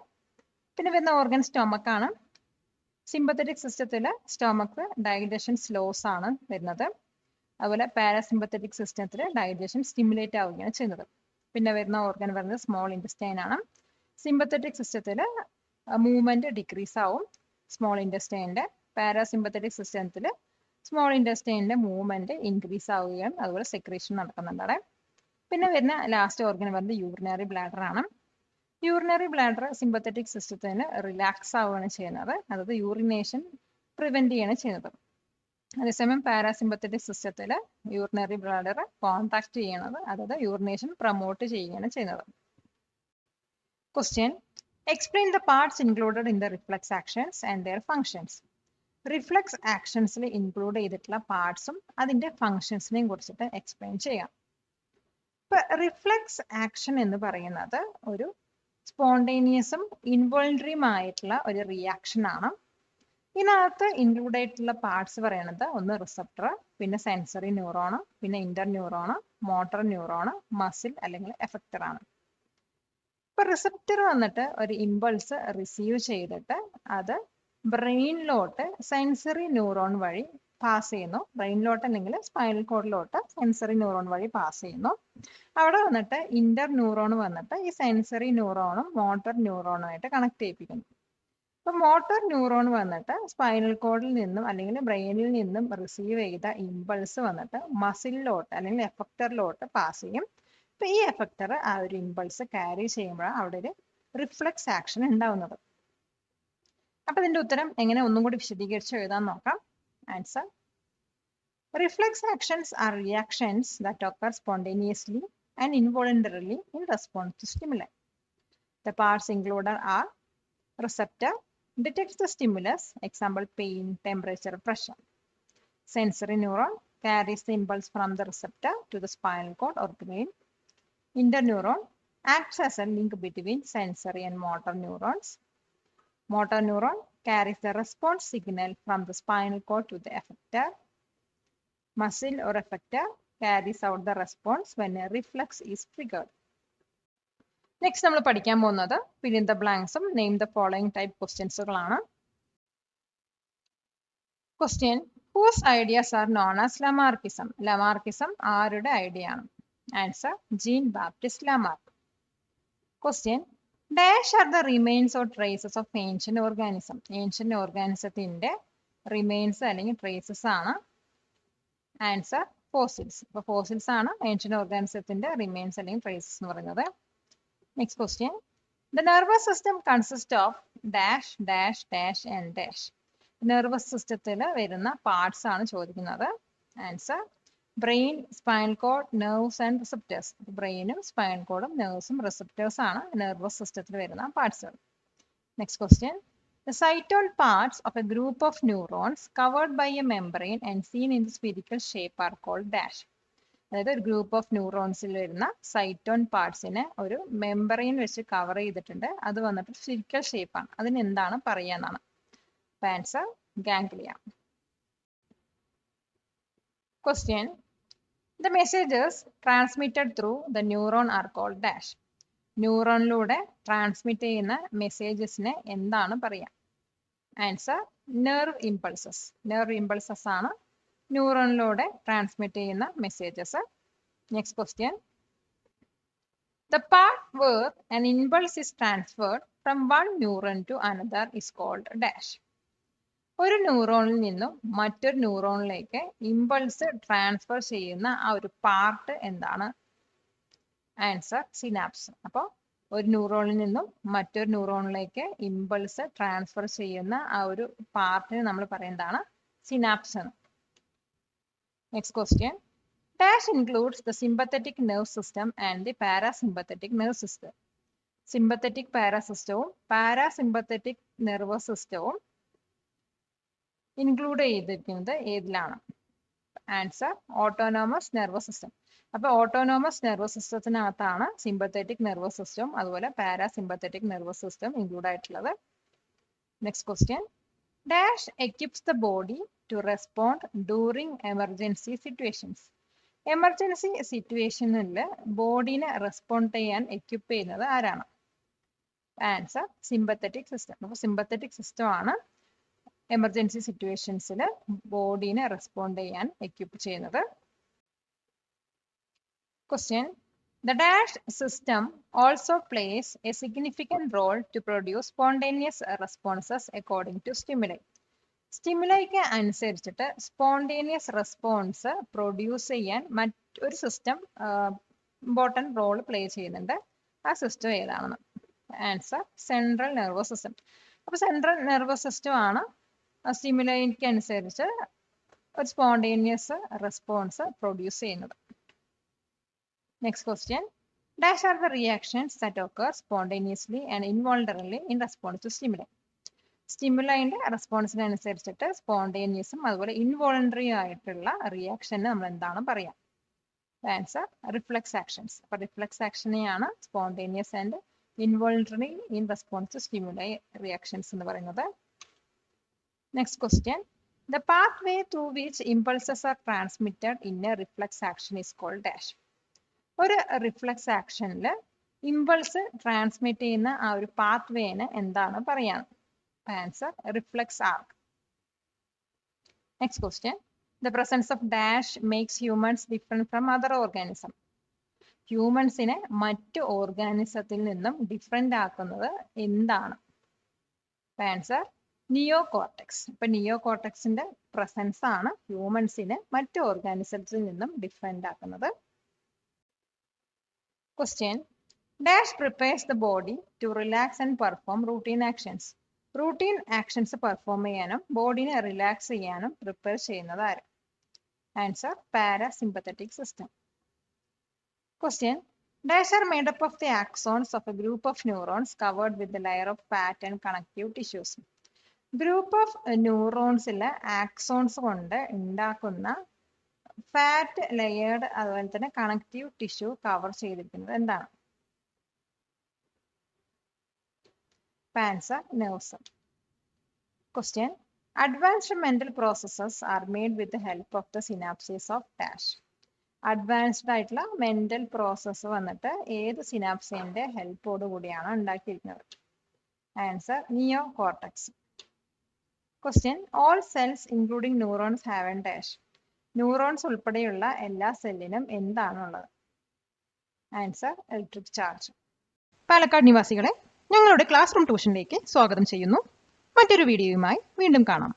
പിന്നെ വരുന്ന ഓർഗൻ സ്റ്റൊമക്ക് ആണ്. സിമ്പത്തറ്റിക് സിസ്റ്റത്തിൽ സ്റ്റൊമക്ക് ഡൈജഷൻ സ്ലോസ് ആണ് വരുന്നത്. അതുപോലെ പാരാസിമ്പത്തറ്റിക് സിസ്റ്റത്തിൽ ഡൈജഷൻ സ്റ്റിമുലേറ്റ് ആവുകയാണ് ചെയ്യുന്നത്. പിന്നെ വരുന്ന ഓർഗൻ വരുന്നത് സ്മോൾ ഇൻറ്റസ്റ്റൈൻ ആണ്. സിമ്പത്തറ്റിക് സിസ്റ്റത്തിൽ മൂവ്മെന്റ് ഡിക്രീസ് ആവും സ്മോൾ ഇൻറ്റസ്റ്റൈൻ്റെ. പാരാസിമ്പത്തറ്റിക് സിസ്റ്റത്തിൽ സ്മോൾ ഇൻറ്റസ്റ്റൈൻ്റെ മൂവ്മെന്റ് ഇൻക്രീസ് ആവുകയാണ്. അതുപോലെ സെക്രീഷൻ നടക്കുന്നുണ്ട് അവിടെ. പിന്നെ വരുന്ന ലാസ്റ്റ് ഓർഗൻ വരുന്നത് യൂറിനറി ബ്ലാഡർ ആണ്. യൂറിനറി ബ്ലാഡർ സിമ്പത്തറ്റിക് സിസ്റ്റത്തിന് റിലാക്സ് ആവുകയാണ് ചെയ്യുന്നത്. അതായത് യൂറിനേഷൻ പ്രിവെന്റ് ചെയ്യാണ് ചെയ്യുന്നത്. അതേസമയം പാരാസിമ്പത്തറ്റിക് സിസ്റ്റത്തിൽ യൂറിനറി ബ്ലാഡർ കോൺട്രാക്ട് ചെയ്യണത്, അതായത് യൂറിനേഷൻ പ്രൊമോട്ട് ചെയ്യുകയാണ് ചെയ്യുന്നത്. Question: explain the parts included in the reflex actions and their functions. Reflex ആക്ഷൻസിൽ ഇൻക്ലൂഡ് ചെയ്തിട്ടുള്ള പാർട്സും അതിന്റെ ഫങ്ഷൻസിനെയും കുറിച്ചിട്ട് എക്സ്പ്ലെയിൻ ചെയ്യാം. ഇപ്പൊ റിഫ്ലക്സ് ആക്ഷൻ എന്ന് പറയുന്നത് ഒരു സ്പോണ്ടേനിയസും ഇൻവോൾണ്ടറിയും ആയിട്ടുള്ള ഒരു റിയാക്ഷൻ ആണ്. ഇതിനകത്ത് ഇൻക്ലൂഡ് ആയിട്ടുള്ള പാർട്സ് പറയുന്നത് ഒന്ന് റിസപ്റ്റർ, പിന്നെ സെൻസറി ന്യൂറോണ്, പിന്നെ Inter neuron, motor neuron, muscle അല്ലെങ്കിൽ എഫക്റ്റർ ആണ്. ഇപ്പൊ റിസപ്റ്റർ വന്നിട്ട് ഒരു ഇമ്പൾസ് റിസീവ് ചെയ്തിട്ട് അത് ബ്രെയിനിലോട്ട് സെൻസറി ന്യൂറോൺ വഴി പാസ് ചെയ്യുന്നു. ബ്രെയിനിലോട്ട് അല്ലെങ്കിൽ സ്പൈനൽ കോഡിലോട്ട് സെൻസറി ന്യൂറോൺ വഴി പാസ് ചെയ്യുന്നു. അവിടെ വന്നിട്ട് ഇന്റർ ന്യൂറോൺ വന്നിട്ട് ഈ സെൻസറി ന്യൂറോണും മോട്ടോർ ന്യൂറോണുമായിട്ട് കണക്ട് ചെയ്യിപ്പിക്കുന്നു. അപ്പൊ മോട്ടോർ ന്യൂറോൺ വന്നിട്ട് സ്പൈനൽ കോഡിൽ നിന്നും അല്ലെങ്കിൽ ബ്രെയിനിൽ നിന്നും റിസീവ് ചെയ്ത ഇമ്പൾസ് വന്നിട്ട് മസിലിലോട്ട് അല്ലെങ്കിൽ എഫക്റ്ററിലോട്ട് പാസ് ചെയ്യും. അപ്പൊ ഈ എഫക്റ്റർ ആ ഒരു ഇമ്പൾസ് ക്യാരി ചെയ്യുമ്പോഴാണ് അവിടെ ഒരു റിഫ്ലക്സ് ആക്ഷൻ ഉണ്ടാവുന്നത്. അപ്പൊ ഇതിന്റെ ഉത്തരം എങ്ങനെ ഒന്നും കൂടി വിശദീകരിച്ച് എഴുതാൻ നോക്കാം. Answer: reflex actions are reactions that occur spontaneously and involuntarily in response to stimuli. The parts included are: receptor detects the stimulus, example pain, temperature, pressure. Sensory neuron carries the impulse from the receptor to the spinal cord or brain. Interneuron acts as a link between sensory and motor neurons. Motor neuron carries the response signal from the spinal cord to the effector. Muscle or effector carries out the response when a reflex is triggered. Next നമ്മൾ പഠിക്കാൻ പോകുന്നത് fill in the blanks ഉം name the following type questions-കളാണ്. Question: whose ideas are known as Lamarckism? Lamarckism ആരുടെ ഐഡിയ ആണ്? Answer: Jean Baptiste Lamarck. Question: dash are the remains or traces of ancient organism. Ancient organismത്തിന്റെ remains അല്ലെങ്കിൽ traces ആണ്. Answer: fossils. അപ്പോൾ ഫോസിൽസ് ആണ് ഏൻഷ്യന്റ് ഓർഗാനിസത്തിന്റെ റിമെയിൻസ് അല്ലെങ്കിൽ ട്രേസസ് എന്ന് പറയുന്നത്. Next question: the nervous system consist of dash dash dash and dash. Nervous സിസ്റ്റത്തിൽ വരുന്ന പാർട്സ് ആണ് ചോദിക്കുന്നത്. Answer brain, spinal cord, nerves and receptors. ബ്രെയിനും സ്പൈനൽ കോഡും നെർവ്സും റിസപ്റ്റേഴ്സ് ആണ് നെർവസ് സിസ്റ്റത്തിൽ വരുന്ന പാർട്സുകൾ. Next question. The cytone parts of a group of neurons covered by a membrane and seen in the spherical shape are called dash. അതായത് ഒരു ഗ്രൂപ്പ് ഓഫ് ന്യൂറോൺസിൽ വരുന്ന സൈറ്റോൺ പാർട്സിനെ ഒരു മെമ്പറൈൻ വെച്ച് കവർ ചെയ്തിട്ടുണ്ട്. അത് വന്നിട്ട് സ്ഫിരിക്കൽ ഷേപ്പാണ്. അതിന് എന്താണ് പറയാന്നാണ്. Answer ganglia. Question. The messages transmitted through the neuron are called dash. ന്യൂറോണിലൂടെ ട്രാൻസ്മിറ്റ് ചെയ്യുന്ന മെസ്സേജസിനെ എന്താണ് പറയുക? Answer nerve impulses. Nerve impulses ആണ് ന്യൂറോണിലൂടെ ട്രാൻസ്മിറ്റ് ചെയ്യുന്ന messages. Next question. The part where an impulse is transferred from one neuron to another is called dash. ഒരു ന്യൂറോണിൽ നിന്നും മറ്റൊരു ന്യൂറോണിലേക്ക് ഇമ്പൾസ് ട്രാൻസ്ഫർ ചെയ്യുന്ന ആ ഒരു പാർട്ട് എന്താണ്? Answer synapse. അപ്പോൾ ഒരു ന്യൂറോണിൽ നിന്നും മറ്റൊരു ന്യൂറോണിലേക്ക് ഇമ്പൾസ് ട്രാൻസ്ഫർ ചെയ്യുന്ന ആ ഒരു പാർട്ടിന് നമ്മൾ പറയുന്നതാണ് സിനാപ്സ് എന്ന്. Next question. Dash includes the sympathetic nerve system and the parasympathetic nerve system. Sympathetic പാരാസിസ്റ്റവും പാരാസിമ്പത്തറ്റിക് നെർവസ് സിസ്റ്റവും ഇൻക്ലൂഡ് ചെയ്തിരിക്കുന്നത് ഏതിലാണ്? Answer autonomous nervous system. അപ്പോൾ ഓട്ടോണോമസ് നെർവസ് സിസ്റ്റത്തിനകത്താണ് സിമ്പത്തറ്റിക് നെർവസ് സിസ്റ്റം അതുപോലെ പാരാസിമ്പത്തറ്റിക് നെർവസ് സിസ്റ്റം ഇൻക്ലൂഡ് ആയിട്ടുള്ളത്. Next question. Dash equips the body to respond during emergency situations. Emergency സിറ്റുവേഷനിൽ ബോഡീനെ റെസ്പോണ്ട് ചെയ്യാൻ എക്വിപ്പ് ചെയ്യുന്നത് ആരാണ്? Answer sympathetic system. അപ്പോൾ സിമ്പത്തറ്റിക് സിസ്റ്റം ആണ് എമർജൻസി സിറ്റുവേഷൻസിൽ ബോഡീനെ റെസ്പോണ്ട് ചെയ്യാൻ എക്വിപ്പ് ചെയ്യുന്നത്. Question. The dash system also plays a significant role to produce spontaneous responses according to stimuli. സ്റ്റിമുലൈക്ക് അനുസരിച്ചിട്ട് സ്പോണ്ടേനിയസ് റെസ്പോൺസ് പ്രൊഡ്യൂസ് ചെയ്യാൻ മറ്റൊരു സിസ്റ്റം ഇമ്പോർട്ടൻറ്റ് റോൾ പ്ലേ ചെയ്യുന്നുണ്ട്. ആ സിസ്റ്റം ഏതാണെന്ന്? Answer central nervous system. അപ്പോൾ സെൻട്രൽ നെർവസ് സിസ്റ്റം ആണ് സ്റ്റിമുലൈക്ക് അനുസരിച്ച് ഒരു സ്പോണ്ടേനിയസ് റെസ്പോൺസ് പ്രൊഡ്യൂസ് ചെയ്യുന്നത്. Next question. Dash are the reactions that occur spontaneously and involuntarily in response to stimuli. സ്റ്റിമുലൈൻ്റെ റെസ്പോൺസിന് അനുസരിച്ചിട്ട് സ്പോണ്ടേനിയസും അതുപോലെ ഇൻവോളണ്ടറി ആയിട്ടുള്ള റിയാക്ഷന് നമ്മൾ എന്താണ് പറയാം? Answer reflex actions. അപ്പോൾ റിഫ്ലെക്സ് ആക്ഷനെയാണ് spontaneous and involuntary in response to stimuli reactions എന്ന് പറയുന്നത്. Next question. The pathway through which impulses are transmitted in a reflex action is called dash. ഒരു റിഫ്ലെക്സ് ആക്ഷനിൽ ഇമ്പൾസ് ട്രാൻസ്മിറ്റ് ചെയ്യുന്ന ആ ഒരു പാത്വേനെ എന്താണ് പറയാൻ? Answer reflex arc. Next question. The presence of dash makes humans different from other organism. ഹ്യൂമൻസിനെ മറ്റു ഓർഗാനിസത്തിൽ നിന്നും ഡിഫറെന്റ് ആക്കുന്നത് എന്താണ്? Answer neocortex. ഇപ്പൊ നിയോ കോർട്ടെക്സിന്റെ പ്രസൻസ് ആണ് ഹ്യൂമൻസിനെ മറ്റു ഓർഗാനിസത്തിൽ നിന്നും ഡിഫറെന്റ് ആക്കുന്നത്. Question. Dash prepares the body to relax and perform routine actions. Routine actions perform ചെയ്യാനും ബോഡിനെ റിലാക്സ് ചെയ്യാനും പ്രിപ്പയർ ചെയ്യുന്നത് ആര്? Answer parasympathetic system. Question. Dash are made up of the axons of a group of neurons covered with the layer of fat and connective tissues. Group of ന്യൂറോൺസിലെ ആക്സോൺസ് കൊണ്ട് ഉണ്ടാക്കുന്ന ഫാറ്റ് ലെയേർഡ് അതുപോലെ തന്നെ കണക്റ്റീവ് ടിഷ്യൂ കവർ ചെയ്തിരിക്കുന്നത് എന്താണ്? Answer nerves. Question. Advanced mental processes are made with the help of the synapses of dash. Advanced ആയിട്ടുള്ള മെന്റൽ പ്രോസസ്സ് വന്നിട്ട് ഏത് സിനാപ്സിന്റെ ഹെൽപ്പോട് കൂടിയാണ് ഉണ്ടാക്കിയിരിക്കുന്നത്? Answer neocortex. Question. All cells including neurons have an dash. Neurons ഉൾപ്പെടെയുള്ള എല്ലാ സെല്ലിനും എന്താണുള്ളത്? Answer electric charge. പാലക്കാട് നിവാസികളെ ഞങ്ങളുടെ ക്ലാസ് റൂം ട്യൂഷനിലേക്ക് സ്വാഗതം ചെയ്യുന്നു. മറ്റൊരു വീഡിയോയുമായി വീണ്ടും കാണാം.